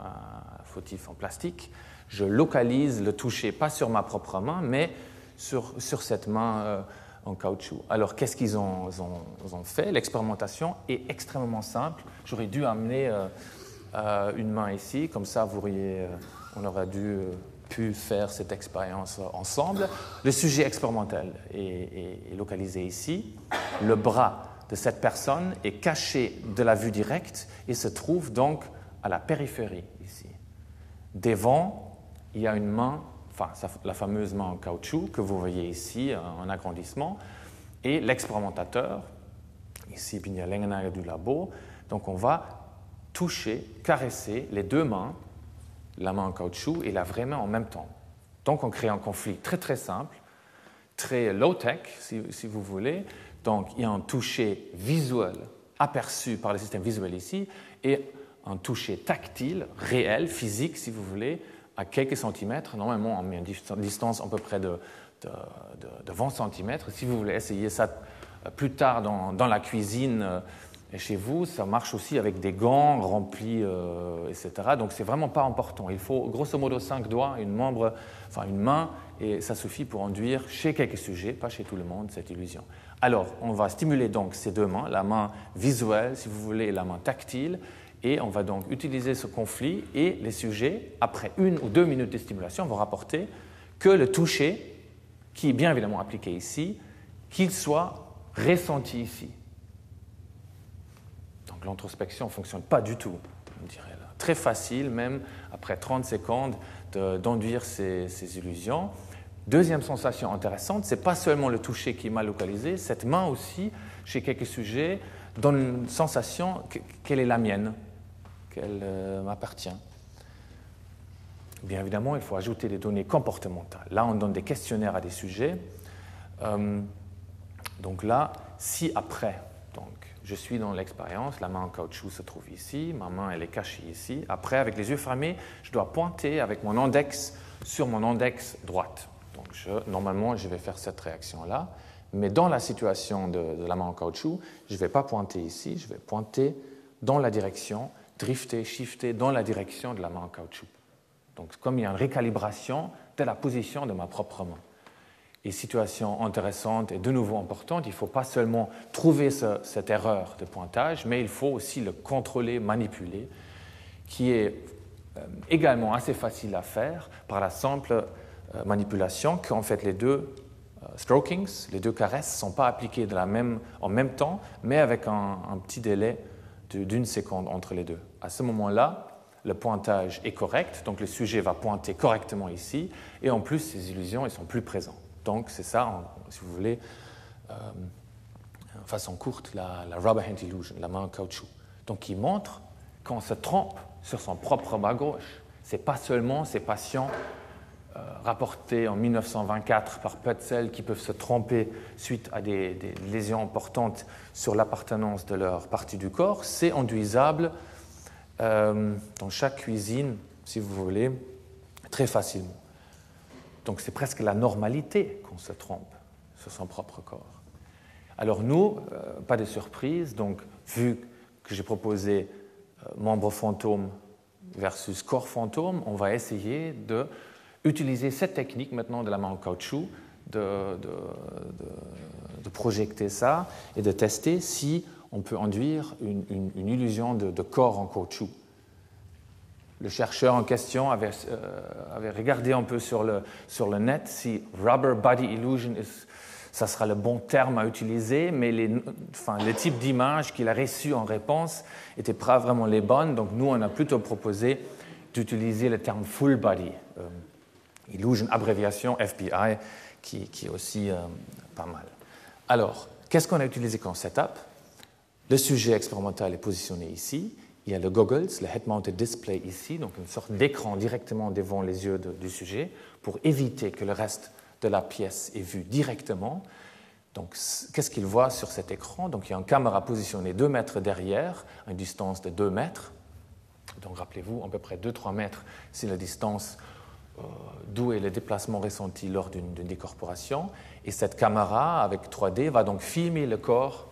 fautive en plastique, je localise le toucher, pas sur ma propre main, mais sur cette main en caoutchouc. Alors, qu'est-ce qu'ils ont fait? L'expérimentation est extrêmement simple. J'aurais dû amener une main ici, comme ça, on aurait pu faire cette expérience ensemble. Le sujet expérimental est localisé ici. Le bras de cette personne est caché de la vue directe et se trouve donc à la périphérie ici. Devant, il y a une main, la fameuse main en caoutchouc que vous voyez ici en agrandissement, et l'expérimentateur, ici Binja Lengenager du labo. Donc on va toucher, caresser les deux mains, la main en caoutchouc et la vraie main en même temps. Donc on crée un conflit très très simple, très low-tech si vous voulez. Donc il y a un toucher visuel aperçu par le système visuel ici et un toucher tactile, réel, physique si vous voulez, à quelques centimètres. Normalement, on met une distance à peu près de 20 centimètres. Si vous voulez essayer ça plus tard dans la cuisine chez vous, ça marche aussi avec des gants remplis, etc. Donc, c'est vraiment pas important. Il faut grosso modo 5 doigts, une main, et ça suffit pour induire chez quelques sujets, pas chez tout le monde, cette illusion. Alors, on va stimuler donc ces deux mains, la main visuelle, si vous voulez, et la main tactile. Et on va donc utiliser ce conflit et les sujets, après 1 ou 2 minutes de stimulation, vont rapporter que le toucher, qui est bien évidemment appliqué ici, qu'il soit ressenti ici. Donc l'introspection ne fonctionne pas du tout, on dirait là. Très facile, même après 30 secondes, d'induire ces illusions. Deuxième sensation intéressante, ce n'est pas seulement le toucher qui est mal localisé, cette main aussi, chez quelques sujets, donne une sensation qu'elle est la mienne, qu'elle m'appartient. Bien évidemment, il faut ajouter des données comportementales. Là, on donne des questionnaires à des sujets. Donc là, si après, donc, je suis dans l'expérience, la main en caoutchouc se trouve ici, ma main elle est cachée ici. Après, avec les yeux fermés, je dois pointer avec mon index sur mon index droite. Donc normalement, je vais faire cette réaction-là. Mais dans la situation de la main en caoutchouc, je ne vais pas pointer ici, je vais pointer dans la direction, drifter, shifter dans la direction de la main en caoutchouc. Donc comme il y a une récalibration de la position de ma propre main. Et situation intéressante et de nouveau importante, il ne faut pas seulement trouver cette erreur de pointage, mais il faut aussi le contrôler, manipuler, qui est également assez facile à faire par la simple manipulation qu'en fait les deux strokings, les deux caresses, ne sont pas appliquées en même temps, mais avec un petit délai d'1 seconde entre les deux. À ce moment-là, le pointage est correct, donc le sujet va pointer correctement ici, et en plus, ces illusions, elles sont plus présentes. Donc, c'est ça, si vous voulez, en façon courte, la rubber hand illusion, la main en caoutchouc. Donc, qui montre qu'on se trompe sur son propre bras gauche. Ce n'est pas seulement ces patients rapportés en 1924 par Putzel qui peuvent se tromper suite à des lésions importantes sur l'appartenance de leur partie du corps, c'est induisable dans chaque cuisine, si vous voulez, très facilement. Donc c'est presque la normalité qu'on se trompe sur son propre corps. Alors nous, pas de surprise, donc vu que j'ai proposé membre fantôme versus corps fantôme, on va essayer d'utiliser cette technique maintenant de la main en caoutchouc, de projeter ça et de tester si on peut induire une illusion de corps en caoutchouc. Le chercheur en question avait regardé un peu sur le net si rubber body illusion, ça sera le bon terme à utiliser, mais les types d'images qu'il a reçus en réponse n'étaient pas vraiment les bonnes. Donc nous, on a plutôt proposé d'utiliser le terme full body illusion, abréviation FBI, qui est aussi pas mal. Alors, qu'est-ce qu'on a utilisé comme setup? Le sujet expérimental est positionné ici. Il y a le goggles, le head-mounted display ici, donc une sorte d'écran directement devant les yeux du sujet pour éviter que le reste de la pièce est vu directement. Donc, qu'est-ce qu'il voit sur cet écran? Donc, il y a une caméra positionnée 2 mètres derrière, à une distance de 2 mètres. Donc, rappelez-vous, à peu près 2-3 mètres, c'est la distance d'où est le déplacement ressenti lors d'une décorporation. Et cette caméra, avec 3D, va donc filmer le corps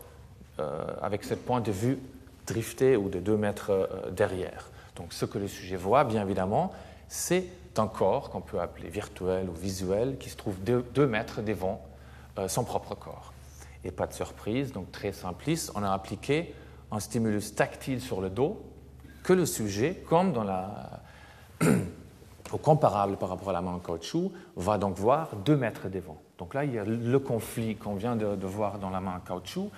avec ce point de vue drifté ou de 2 mètres derrière. Donc, ce que le sujet voit, bien évidemment, c'est un corps qu'on peut appeler virtuel ou visuel qui se trouve 2 mètres devant son propre corps. Et pas de surprise, donc très simpliste, on a appliqué un stimulus tactile sur le dos que le sujet, comme dans au comparable par rapport à la main en caoutchouc, va donc voir 2 mètres devant. Donc là, il y a le conflit qu'on vient de voir dans la main en caoutchouc,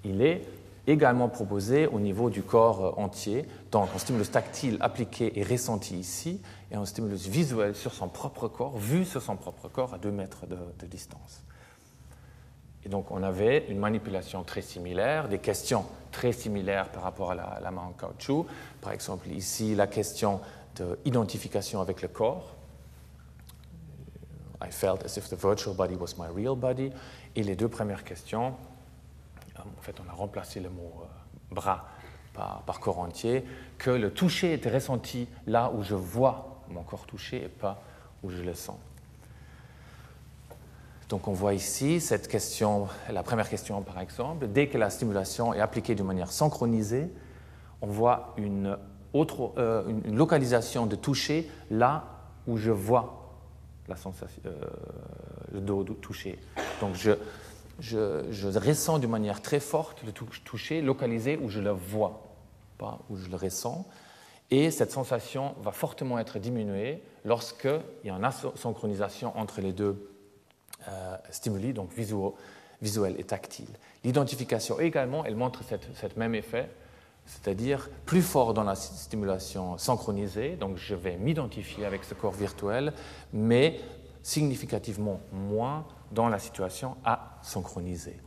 il est également proposé au niveau du corps entier, donc un stimulus tactile appliqué et ressenti ici, et un stimulus visuel sur son propre corps, vu sur son propre corps à 2 mètres de distance. Et donc on avait une manipulation très similaire, des questions très similaires par rapport à la main en caoutchouc. Par exemple, ici, la question d'identification avec le corps. I felt as if the virtual body was my real body. Et les 2 premières questions, en fait, on a remplacé le mot bras par corps entier, que le toucher était ressenti là où je vois mon corps touché et pas où je le sens. Donc on voit ici cette question, la première question par exemple, dès que la stimulation est appliquée d'une manière synchronisée, on voit une localisation de toucher là où je vois la sensation, le dos touché. Donc je ressens d'une manière très forte le toucher localisé où je le vois, pas où je le ressens. Et cette sensation va fortement être diminuée lorsqu'il y a une synchronisation entre les 2 stimuli, donc visuel et tactile. L'identification également, elle montre cet même effet, c'est-à-dire plus fort dans la stimulation synchronisée, donc je vais m'identifier avec ce corps virtuel, mais significativement moins dans la situation asynchronisée.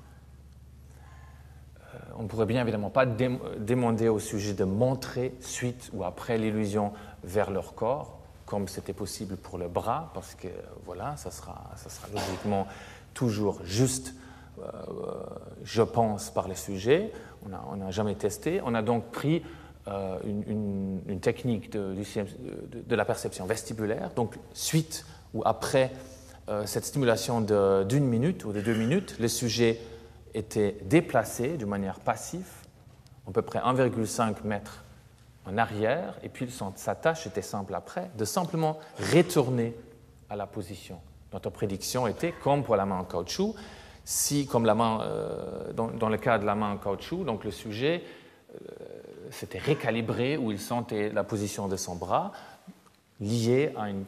On ne pourrait bien évidemment pas demander au sujet de montrer suite ou après l'illusion vers leur corps, comme c'était possible pour le bras, parce que voilà, ça sera logiquement toujours juste, je pense, par le sujet. On n'a jamais testé. On a donc pris une technique de la perception vestibulaire, donc suite ou après cette stimulation d'1 minute ou de 2 minutes, le sujet était déplacé de manière passive, à peu près 1,5 mètre en arrière, et puis sa tâche était simple après, de simplement retourner à la position. Notre prédiction était, comme pour la main en caoutchouc, si, comme la main, dans le cas de la main en caoutchouc, donc le sujet s'était récalibré où il sentait la position de son bras liée à une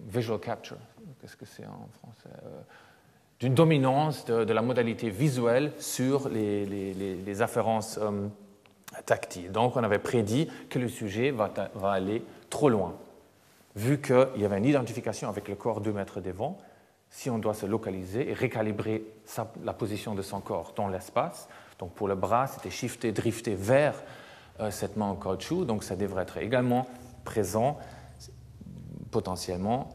visual capture. Qu'est-ce que c'est en français? D'une dominance de la modalité visuelle sur les afférences tactiles. Donc, on avait prédit que le sujet va aller trop loin. Vu qu'il y avait une identification avec le corps 2 mètres devant, si on doit se localiser et récalibrer la position de son corps dans l'espace, donc pour le bras, c'était shifter, drifter vers cette main en caoutchouc, donc ça devrait être également présent potentiellement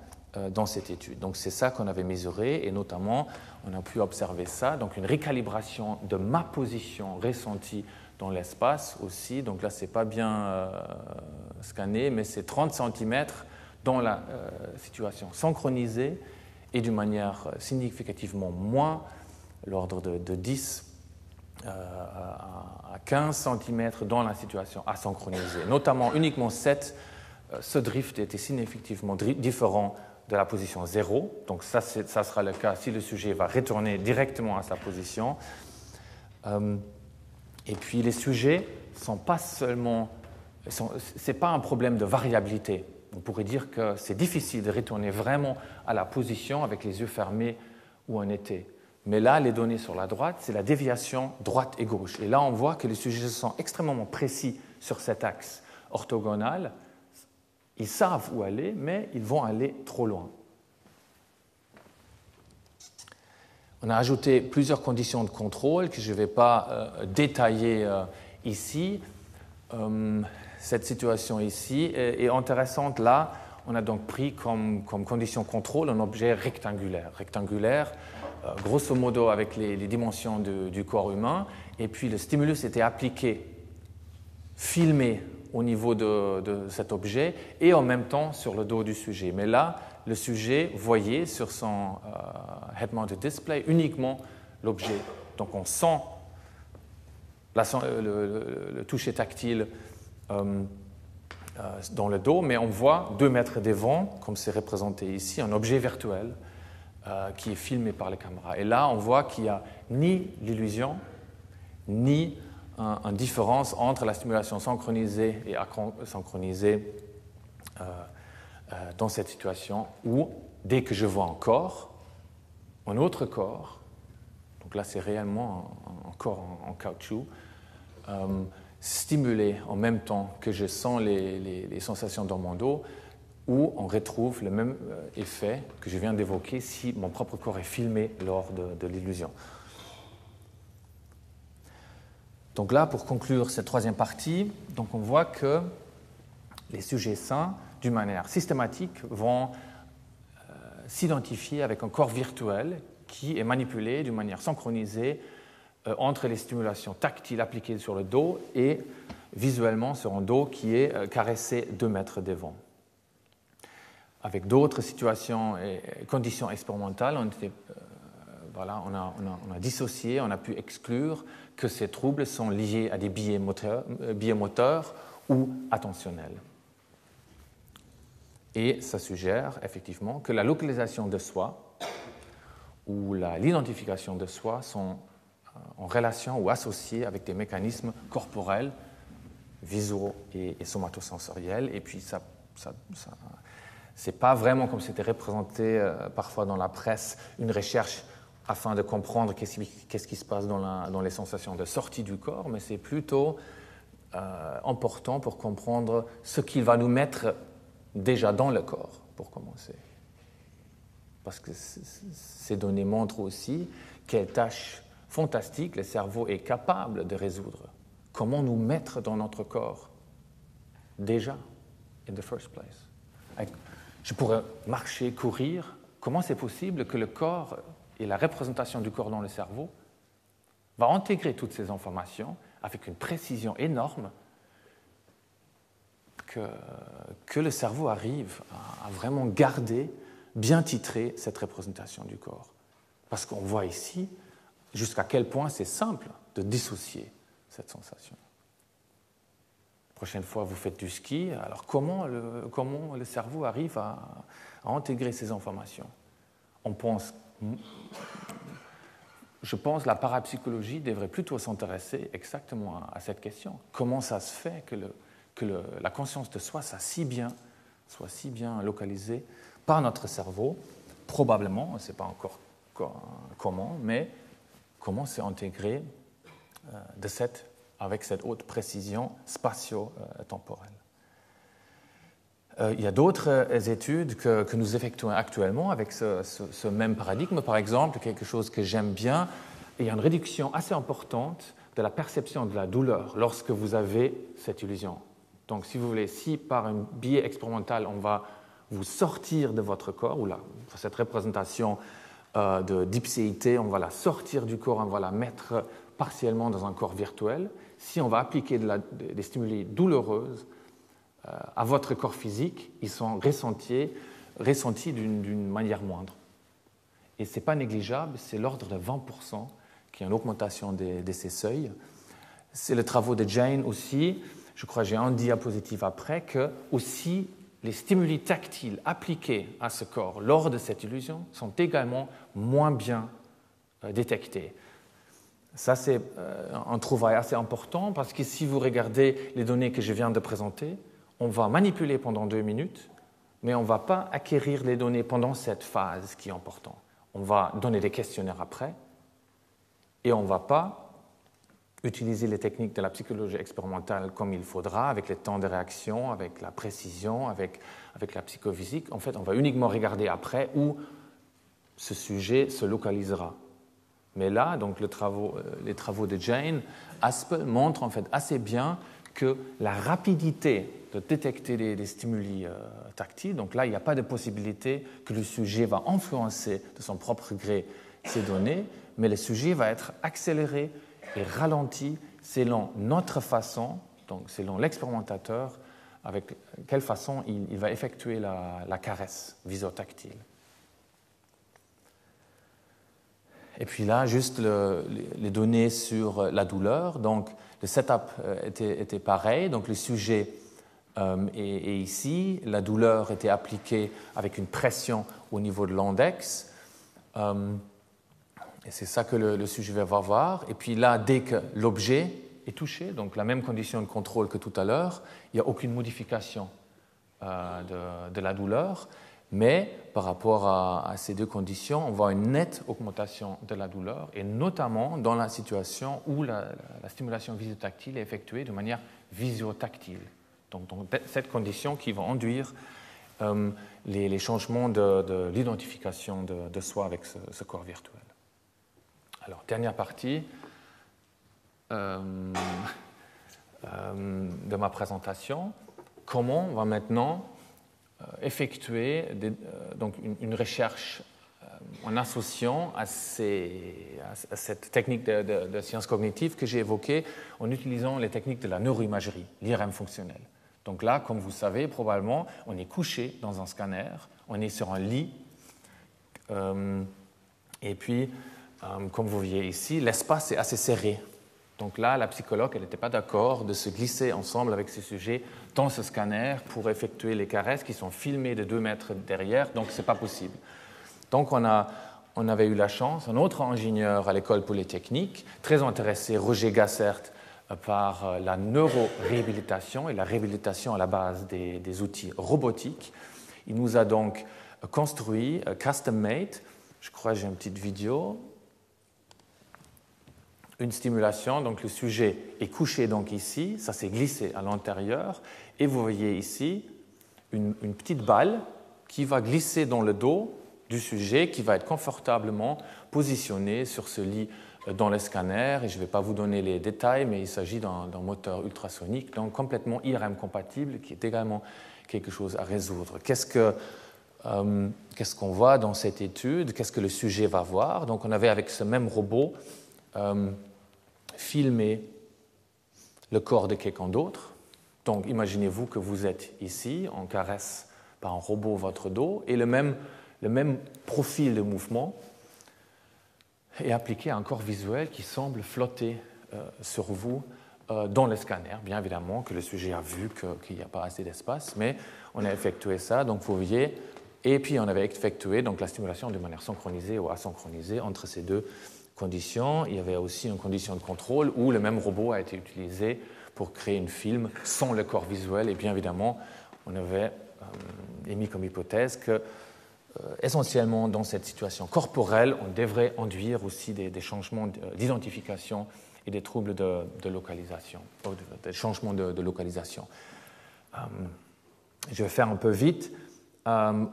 dans cette étude. Donc c'est ça qu'on avait mesuré et notamment on a pu observer ça, donc une récalibration de ma position ressentie dans l'espace aussi. Donc là c'est pas bien scanné, mais c'est 30 cm dans la situation synchronisée et d'une manière significativement moins, l'ordre de 10 à 15 cm dans la situation asynchronisée. Notamment uniquement 7, ce drift était significativement différent de la position 0. Donc ça sera le cas si le sujet va retourner directement à sa position. Et puis les sujets sont pas seulement... c'est pas un problème de variabilité. On pourrait dire que c'est difficile de retourner vraiment à la position avec les yeux fermés où on était. Mais là, les données sur la droite, c'est la déviation droite et gauche. Et là, on voit que les sujets sont extrêmement précis sur cet axe orthogonal. Ils savent où aller, mais ils vont aller trop loin. On a ajouté plusieurs conditions de contrôle que je ne vais pas détailler ici. Cette situation ici est intéressante. Là, on a donc pris comme condition de contrôle un objet rectangulaire. Rectangulaire, grosso modo avec les dimensions du corps humain. Et puis le stimulus était appliqué, filmé au niveau de cet objet et en même temps sur le dos du sujet. Mais là, le sujet voyait sur son head-mounted display uniquement l'objet. Donc on sent le toucher tactile dans le dos, mais on voit 2 mètres devant, comme c'est représenté ici, un objet virtuel qui est filmé par les caméras. Et là, on voit qu'il n'y a ni l'illusion, ni une différence entre la stimulation synchronisée et asynchronisée dans cette situation où, dès que je vois un autre corps, donc là c'est réellement un corps en caoutchouc, stimulé en même temps que je sens les sensations dans mon dos, où on retrouve le même effet que je viens d'évoquer si mon propre corps est filmé lors de l'illusion. Donc là, pour conclure cette troisième partie, donc on voit que les sujets sains, d'une manière systématique, vont s'identifier avec un corps virtuel qui est manipulé d'une manière synchronisée entre les stimulations tactiles appliquées sur le dos et visuellement sur un dos qui est caressé 2 mètres devant. Avec d'autres situations et conditions expérimentales, on a dissocié, on a pu exclure que ces troubles sont liés à des biais moteurs ou attentionnels. Et ça suggère effectivement que la localisation de soi ou l'identification de soi sont en relation ou associés avec des mécanismes corporels, visuels et somatosensoriels. Et puis c'est pas vraiment, comme c'était représenté parfois dans la presse, une recherche afin de comprendre qu'est-ce qui se passe dans les sensations de sortie du corps, mais c'est plutôt important pour comprendre ce qu'il va nous mettre déjà dans le corps, pour commencer. Parce que ces données montrent aussi quelles tâches fantastiques le cerveau est capable de résoudre. Comment nous mettre dans notre corps déjà, in the first place. Je pourrais marcher, courir. Comment c'est possible que le corps et la représentation du corps dans le cerveau va intégrer toutes ces informations avec une précision énorme que le cerveau arrive à vraiment garder, bien titrer cette représentation du corps. Parce qu'on voit ici jusqu'à quel point c'est simple de dissocier cette sensation. La prochaine fois, vous faites du ski, alors comment le cerveau arrive à intégrer ces informations? Je pense que la parapsychologie devrait plutôt s'intéresser exactement à cette question. Comment ça se fait que la conscience de soi soit si bien localisée par notre cerveau? Probablement, on ne sait pas encore comment, mais comment c'est intégré avec cette haute précision spatio-temporelle. Il y a d'autres études que nous effectuons actuellement avec ce même paradigme. Par exemple, quelque chose que j'aime bien, il y a une réduction assez importante de la perception de la douleur lorsque vous avez cette illusion. Donc, si vous voulez, si par un biais expérimental, on va vous sortir de votre corps, ou là, cette représentation d'ipséité, on va la sortir du corps, on va la mettre partiellement dans un corps virtuel. Si on va appliquer des stimuli douloureux à votre corps physique, ils sont ressentis d'une manière moindre. Et ce n'est pas négligeable, c'est l'ordre de 20% qui est une augmentation de ces seuils. C'est les travaux de Jane aussi, je crois que j'ai un diapositive après, que aussi les stimuli tactiles appliqués à ce corps lors de cette illusion sont également moins bien détectés. Ça, c'est un travail assez important parce que si vous regardez les données que je viens de présenter, on va manipuler pendant 2 minutes, mais on ne va pas acquérir les données pendant cette phase qui est importante. On va donner des questionnaires après et on ne va pas utiliser les techniques de la psychologie expérimentale comme il faudra, avec les temps de réaction, avec la précision, avec la psychophysique. En fait, on va uniquement regarder après où ce sujet se localisera. Mais là, donc, les travaux de Jane Aspel montrent en fait assez bien que la rapidité de détecter des stimuli tactiles, donc là, il n'y a pas de possibilité que le sujet va influencer de son propre gré ces données, mais le sujet va être accéléré et ralenti selon notre façon, donc selon l'expérimentateur, avec quelle façon il va effectuer la caresse visotactile. Et puis là, juste les données sur la douleur. Donc, le setup était pareil. Donc, le sujet est ici. La douleur était appliquée avec une pression au niveau de l'index. Et c'est ça que le sujet va voir. Et puis là, dès que l'objet est touché, donc la même condition de contrôle que tout à l'heure, il n'y a aucune modification de la douleur. Mais par rapport à ces deux conditions, on voit une nette augmentation de la douleur, et notamment dans la situation où la stimulation visio-tactile est effectuée de manière visio-tactile. Donc cette condition qui va induire les changements de l'identification de soi avec ce corps virtuel. Alors, dernière partie de ma présentation. Comment on va maintenant effectuer donc une recherche en associant à cette technique de sciences cognitives que j'ai évoquée en utilisant les techniques de la neuroimagerie, l'IRM fonctionnel. Donc là, comme vous savez, probablement, on est couché dans un scanner, on est sur un lit, et puis comme vous voyez ici, l'espace est assez serré. Donc là, la psychologue, elle n'était pas d'accord de se glisser ensemble avec ce sujet dans ce scanner pour effectuer les caresses qui sont filmées de 2 mètres derrière, donc ce n'est pas possible. Donc on avait eu la chance, un autre ingénieur à l'école polytechnique, très intéressé, Roger Gassert, par la neuroréhabilitation et la réhabilitation à la base des outils robotiques. Il nous a donc construit, custom-made, je crois que j'ai une petite vidéo, une stimulation, donc le sujet est couché donc ici, ça s'est glissé à l'intérieur, et vous voyez ici une petite balle qui va glisser dans le dos du sujet, qui va être confortablement positionné sur ce lit dans le scanner, et je ne vais pas vous donner les détails, mais il s'agit d'un moteur ultrasonique, donc complètement IRM compatible, qui est également quelque chose à résoudre. Qu'est-ce qu'on voit dans cette étude? Qu'est-ce que le sujet va voir? Donc on avait avec ce même robot filmer le corps de quelqu'un d'autre. Donc, imaginez-vous que vous êtes ici, on caresse par un robot votre dos, et le même profil de mouvement est appliqué à un corps visuel qui semble flotter sur vous dans le scanner. Bien évidemment que le sujet a vu qu'il n'y a pas assez d'espace, mais on a effectué ça, donc vous voyez, et puis on avait effectué donc, la stimulation de manière synchronisée ou asynchronisée entre ces deux conditions. Il y avait aussi une condition de contrôle où le même robot a été utilisé pour créer un film sans le corps visuel. Et bien évidemment, on avait émis comme hypothèse que, essentiellement dans cette situation corporelle, on devrait induire aussi des changements d'identification et des troubles de localisation, des changements de localisation. Je vais faire un peu vite.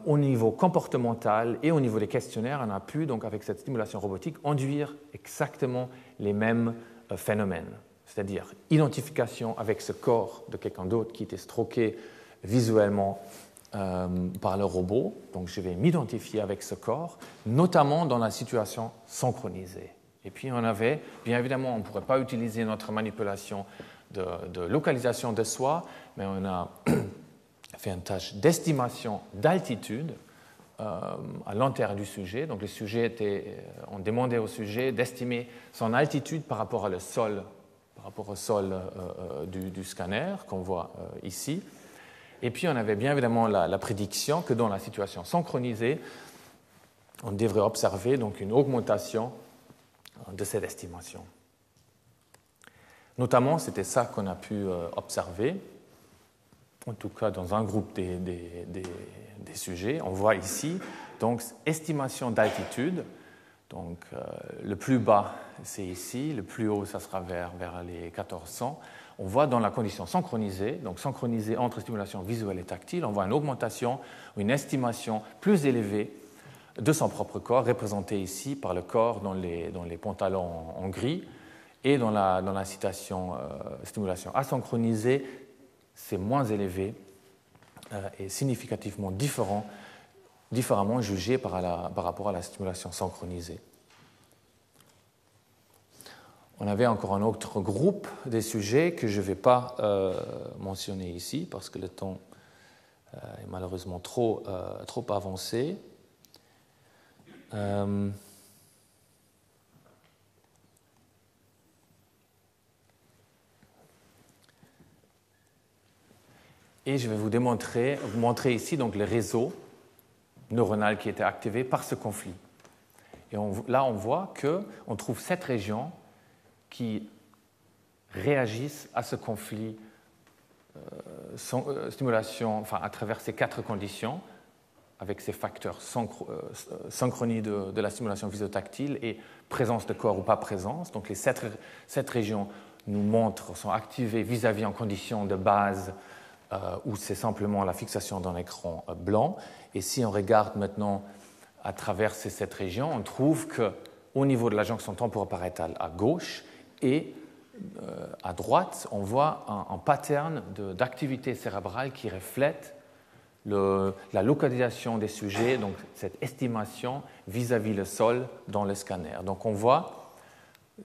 Au niveau comportemental et au niveau des questionnaires, on a pu, donc, avec cette stimulation robotique, induire exactement les mêmes phénomènes, c'est-à-dire identification avec ce corps de quelqu'un d'autre qui était stroqué visuellement par le robot. Donc je vais m'identifier avec ce corps, notamment dans la situation synchronisée. Et puis on avait, bien évidemment, on ne pourrait pas utiliser notre manipulation de localisation de soi, mais on a fait une tâche d'estimation d'altitude à l'intérieur du sujet. Donc le sujet on demandait au sujet d'estimer son altitude par rapport au sol du scanner qu'on voit ici. Et puis on avait bien évidemment la prédiction que dans la situation synchronisée, on devrait observer donc une augmentation de cette estimation. Notamment, c'était ça qu'on a pu observer, en tout cas dans un groupe des sujets. On voit ici, donc, estimation d'altitude. Donc, le plus bas, c'est ici, le plus haut, ça sera vers les 1400. On voit dans la condition synchronisée, donc synchronisée entre stimulation visuelle et tactile, on voit une augmentation, une estimation plus élevée de son propre corps, représenté ici par le corps dans les pantalons en gris, et dans la stimulation asynchronisée, c'est moins élevé et significativement différemment jugé par rapport à la stimulation synchronisée. On avait encore un autre groupe des sujets que je ne vais pas mentionner ici parce que le temps est malheureusement trop avancé. Et je vais vous montrer ici donc, le réseau neuronal qui était activé par ce conflit. Et là, on voit qu'on trouve 7 régions qui réagissent à ce conflit stimulation, enfin, à travers ces 4 conditions, avec ces facteurs synchronie de la stimulation visio-tactile et présence de corps ou pas présence. Donc les 7 régions nous montrent, sont activées vis-à-vis en conditions de base où c'est simplement la fixation d'un écran blanc. Et si on regarde maintenant à travers ces 7 régions, on trouve qu'au niveau de la jonction temporopariétale à gauche et à droite, on voit un pattern d'activité cérébrale qui reflète la localisation des sujets, donc cette estimation vis-à-vis le sol dans le scanner. Donc on voit,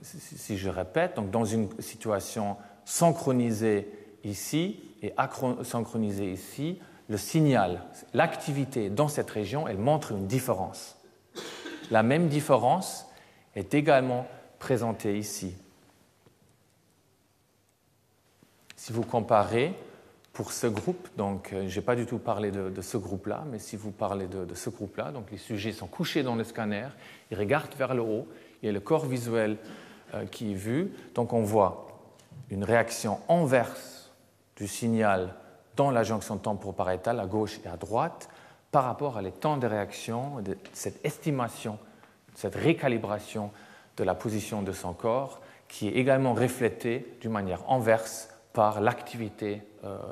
si je répète, donc dans une situation synchronisée ici et asynchronisée ici, le signal, l'activité dans cette région, elle montre une différence. La même différence est également présentée ici. Si vous comparez pour ce groupe, donc je n'ai pas du tout parlé de ce groupe-là, mais si vous parlez de ce groupe-là, donc les sujets sont couchés dans le scanner, ils regardent vers le haut, il y a le corps visuel qui est vu, donc on voit une réaction inverse du signal dans la jonction temporopariétale à gauche et à droite par rapport à les temps de réaction, de cette estimation, cette récalibration de la position de son corps qui est également reflétée d'une manière inverse par l'activité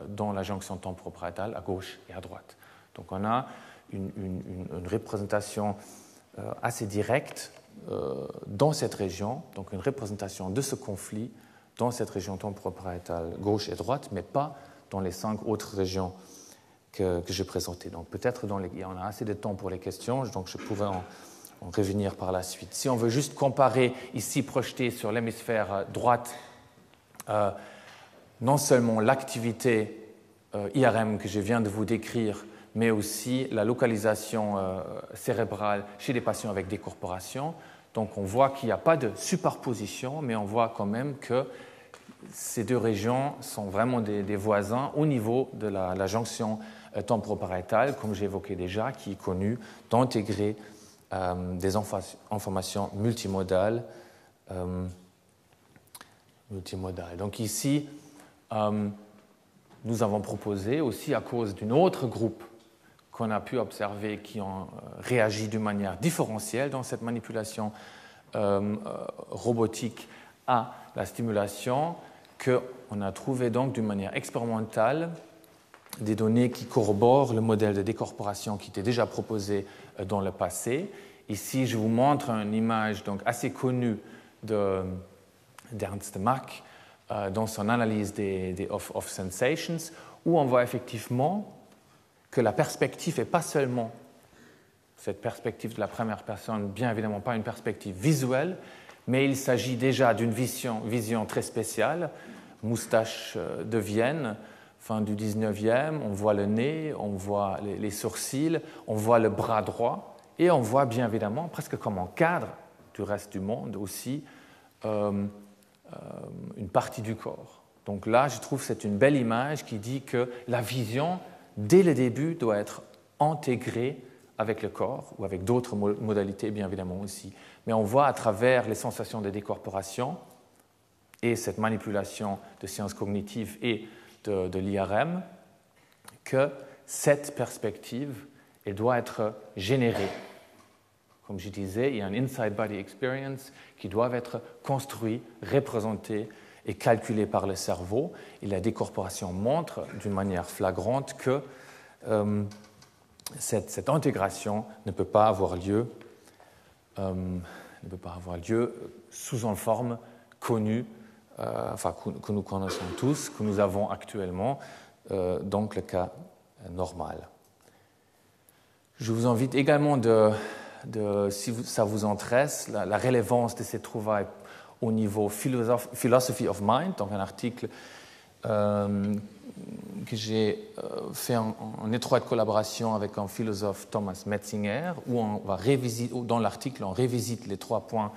dans la jonction temporopariétale à gauche et à droite. Donc on a une représentation assez directe dans cette région, donc une représentation de ce conflit dans cette région temporopariétale gauche et droite, mais pas dans les 5 autres régions que j'ai présentées. Donc peut-être il y en a assez de temps pour les questions, donc je pourrais en revenir par la suite. Si on veut juste comparer ici projeté sur l'hémisphère droite, non seulement l'activité IRM que je viens de vous décrire, mais aussi la localisation cérébrale chez les patients avec décorporation. Donc on voit qu'il n'y a pas de superposition, mais on voit quand même que ces 2 régions sont vraiment des voisins au niveau de la jonction temporopariétale, comme j'ai évoqué déjà, qui est connue d'intégrer des informations multimodales. Donc ici, nous avons proposé aussi, à cause d'un autre groupe qu'on a pu observer qui ont réagi d'une manière différentielle dans cette manipulation robotique à la stimulation, qu'on a trouvé donc d'une manière expérimentale des données qui corroborent le modèle de décorporation qui était déjà proposé dans le passé. Ici, je vous montre une image donc assez connue d'Ernst Mach dans son analyse des of sensations, où on voit effectivement que la perspective n'est pas seulement cette perspective de la première personne, bien évidemment pas une perspective visuelle, mais il s'agit déjà d'une vision très spéciale, moustache de Vienne, fin du 19e, on voit le nez, on voit les sourcils, on voit le bras droit, et on voit bien évidemment, presque comme en cadre du reste du monde aussi, une partie du corps. Donc là, je trouve que c'est une belle image qui dit que la vision, dès le début, doit être intégrée avec le corps, ou avec d'autres modalités, bien évidemment aussi. Mais on voit à travers les sensations de décorporation et cette manipulation de sciences cognitives et de l'IRM que cette perspective, elle doit être générée. Comme je disais, il y a un inside body experience qui doit être construit, représenté et calculé par le cerveau. Et la décorporation montre d'une manière flagrante que cette intégration ne peut pas avoir lieu, sous une forme connue, que nous connaissons tous, que nous avons actuellement, donc le cas normal. Je vous invite également, si ça vous intéresse, la relevance de ces trouvailles au niveau Philosophy of Mind, donc un article que j'ai fait en étroite collaboration avec un philosophe, Thomas Metzinger, où dans l'article, on revisite les 3 points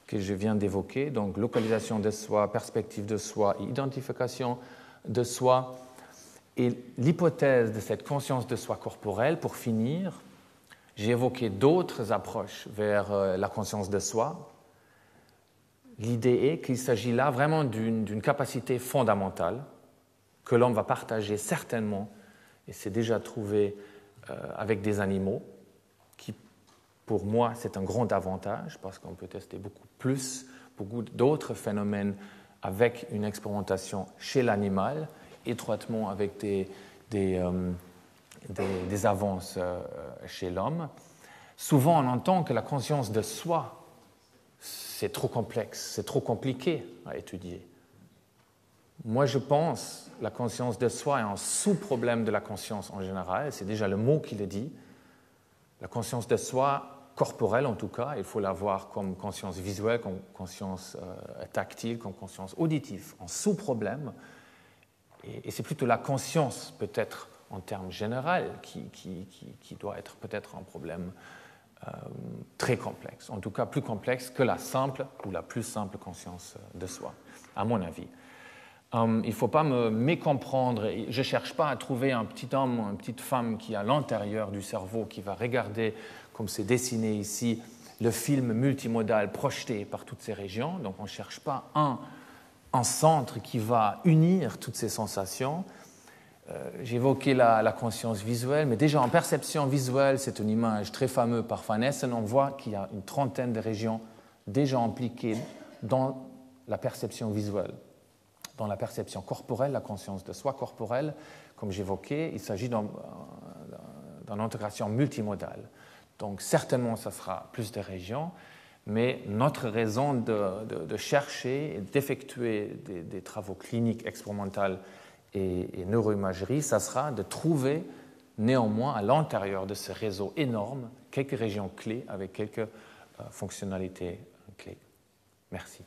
que je viens d'évoquer, donc localisation de soi, perspective de soi et identification de soi. Et l'hypothèse de cette conscience de soi corporelle, pour finir, j'ai évoqué d'autres approches vers la conscience de soi. L'idée est qu'il s'agit là vraiment d'une capacité fondamentale que l'homme va partager certainement, et c'est déjà trouvé avec des animaux, qui pour moi c'est un grand avantage parce qu'on peut tester beaucoup d'autres phénomènes avec une expérimentation chez l'animal, étroitement avec des avances chez l'homme. Souvent on entend que la conscience de soi c'est trop complexe, c'est trop compliqué à étudier. Moi, je pense que la conscience de soi est un sous-problème de la conscience en général, c'est déjà le mot qui le dit. La conscience de soi, corporelle en tout cas, il faut la voir comme conscience visuelle, comme conscience tactile, comme conscience auditive, en sous-problème. Et c'est plutôt la conscience, peut-être en termes généraux, qui doit être peut-être un problème très complexe, en tout cas plus complexe que la simple ou la plus simple conscience de soi, à mon avis. Il ne faut pas me mécomprendre. Je ne cherche pas à trouver un petit homme ou une petite femme qui est à l'intérieur du cerveau, qui va regarder, comme c'est dessiné ici, le film multimodal projeté par toutes ces régions. Donc on ne cherche pas un centre qui va unir toutes ces sensations. J'ai évoqué la conscience visuelle, mais déjà en perception visuelle, c'est une image très fameuse par Van Essen. On voit qu'il y a une trentaine de régions déjà impliquées dans la perception visuelle. Dans la perception corporelle, la conscience de soi corporelle, comme j'évoquais, il s'agit d'une intégration multimodale. Donc certainement, ça sera plus de régions, mais notre raison de chercher et d'effectuer des travaux cliniques expérimentaux et neuroimagerie, ça sera de trouver néanmoins à l'intérieur de ce réseau énorme quelques régions clés avec quelques fonctionnalités clés. Merci.